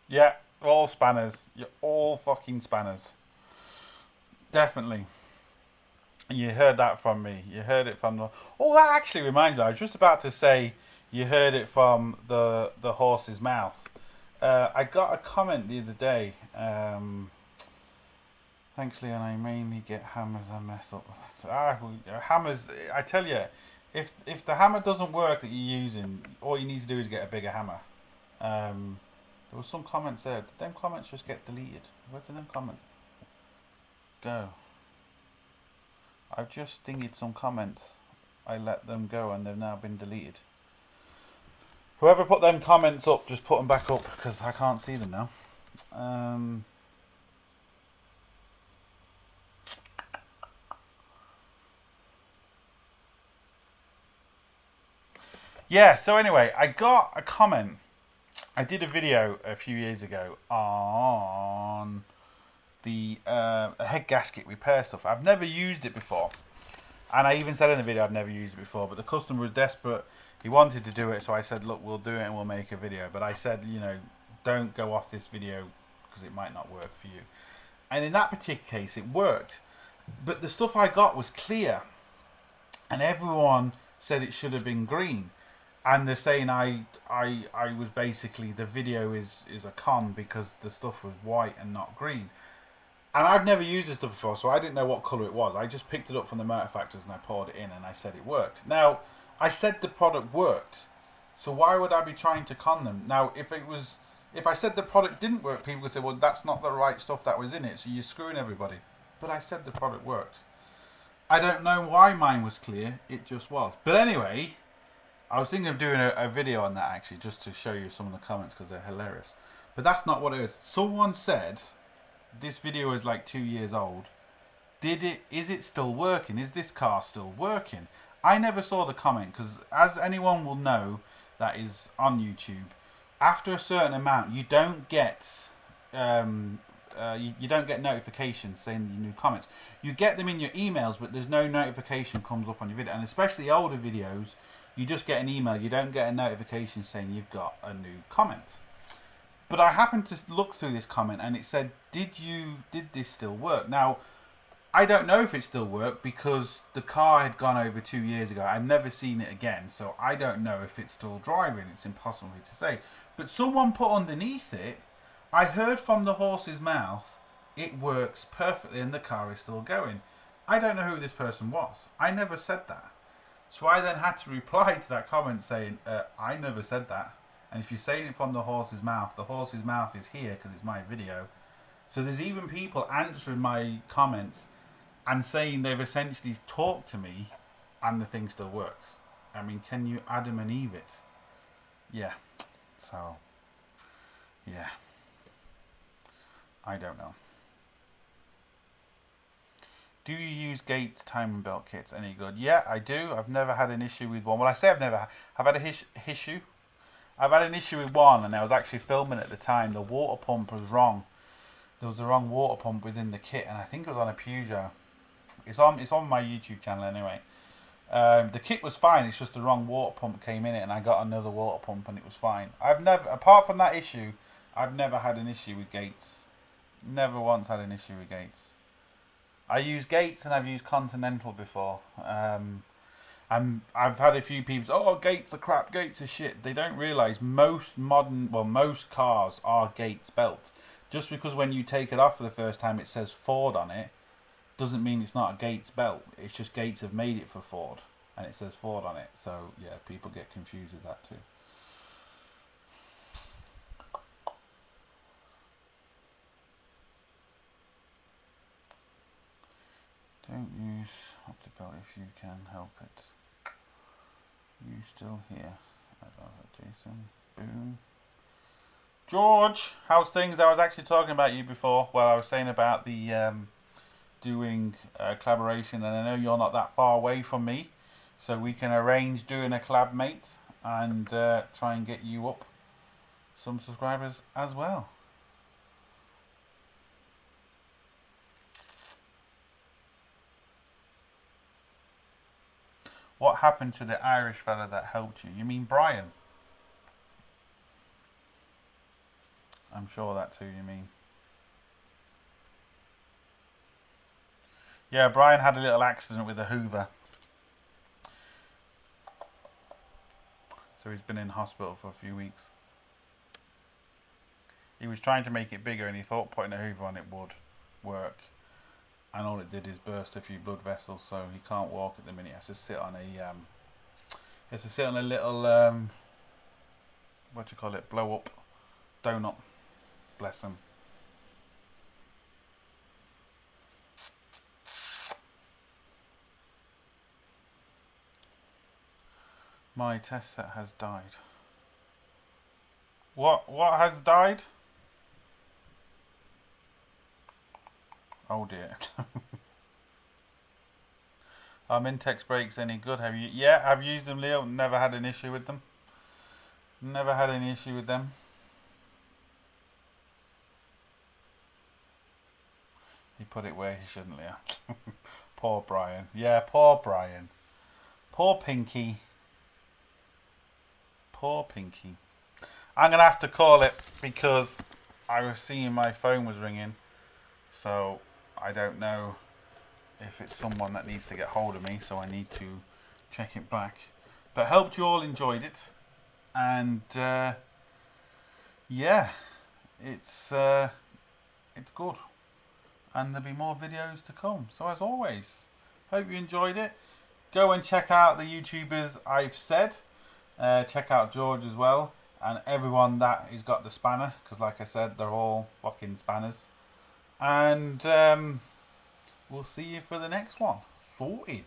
Yeah, all spanners. You're all fucking spanners. Definitely. You heard that from me. You heard it from the... Oh, that actually reminds me. I was just about to say you heard it from the horse's mouth. I got a comment the other day. Thanks, Leon. I mainly get hammers I mess up. Hammers. I tell you, if the hammer doesn't work that you're using, all you need to do is get a bigger hammer. There was some comments there. Did them comments just get deleted? Where did them comments go? I've just dinged some comments. I let them go and they've now been deleted. Whoever put them comments up, just put them back up because I can't see them now. Yeah, so anyway, I got a comment. I did a video a few years ago on the head gasket repair stuff. I've never used it before. And I even said in the video I've never used it before, but the customer was desperate. He wanted to do it, so I said, look, we'll do it and we'll make a video. But I said, you know, don't go off this video because it might not work for you. And in that particular case, it worked. But the stuff I got was clear. And everyone said it should have been green. And they're saying I was basically, the video is a con because the stuff was white and not green. And I've never used this stuff before, so I didn't know what colour it was. I just picked it up from the motor factors and I poured it in and I said it worked. Now, I said the product worked, so why would I be trying to con them? Now, if I said the product didn't work, people would say, well, that's not the right stuff that was in it, so you're screwing everybody. But I said the product worked. I don't know why mine was clear, it just was. But anyway, I was thinking of doing a video on that actually, just to show you some of the comments because they're hilarious. But that's not what it is. Someone said this video is like 2 years old. Is it still working? Is this car still working? I never saw the comment because, as anyone will know that is on YouTube, after a certain amount, you don't get you don't get notifications saying your new comments. You get them in your emails, but there's no notification comes up on your video. And especially older videos, you just get an email. You don't get a notification saying you've got a new comment. But I happened to look through this comment and it said, did this still work? Now, I don't know if it still worked because the car had gone over 2 years ago. I've never seen it again, so I don't know if it's still driving. It's impossible to say. But someone put underneath it, I heard from the horse's mouth, it works perfectly and the car is still going. I don't know who this person was. I never said that. So I then had to reply to that comment saying, I never said that. And if you're saying it from the horse's mouth is here because it's my video. So there's even people answering my comments and saying they've essentially talked to me and the thing still works. I mean, can you Adam and Eve it? Yeah. So, yeah. I don't know. Do you use Gates timing belt kits any good? Yeah, I do. I've never had an issue with one. Well, I say I've never. I've had a issue. I've had an issue with one, and I was actually filming at the time. The water pump was wrong. There was the wrong water pump within the kit, and I think it was on a Peugeot. It's on my YouTube channel anyway. The kit was fine. It's just the wrong water pump came in it, and I got another water pump, and it was fine. I've never, apart from that issue, I've never had an issue with Gates. Never once had an issue with Gates. I use Gates and I've used Continental before. And I've had a few people say, oh, Gates are crap, Gates are shit. They don't realise most cars are Gates belts. Just because when you take it off for the first time it says Ford on it, doesn't mean it's not a Gates belt. It's just Gates have made it for Ford and it says Ford on it. So yeah, people get confused with that too. Don't use optibelt if you can help it. You still here? I don't know, Jason. Boom. George, how's things? I was actually talking about you before. Well, I was saying about the doing collaboration, and I know you're not that far away from me, so we can arrange doing a collab, mate, and try and get you up some subscribers as well. What happened to the Irish fella that helped you? You mean Brian? I'm sure that's who you mean. Yeah, Brian had a little accident with a Hoover. So he's been in hospital for a few weeks. He was trying to make it bigger and he thought putting a Hoover on it would work. And all it did is burst a few blood vessels, so he can't walk at the minute. He has to sit on a little what do you call it, blow up donut. Bless him. My test set has died. What has died? Oh dear. Are Mintex brakes any good? Have you? Yeah, I've used them, Leo. Never had an issue with them. Never had any issue with them. He put it where he shouldn't, Leo. Poor Brian. Yeah, poor Brian. Poor Pinky. Poor Pinky. I'm gonna have to call it because I was seeing my phone was ringing, so I don't know if it's someone that needs to get hold of me, so I need to check it back. But hope you all enjoyed it, and yeah, it's good, and there'll be more videos to come. So as always, hope you enjoyed it. Go and check out the YouTubers I've said. Check out George as well, and everyone that has got the spanner, because like I said, they're all fucking spanners. And we'll see you for the next one. Sorted.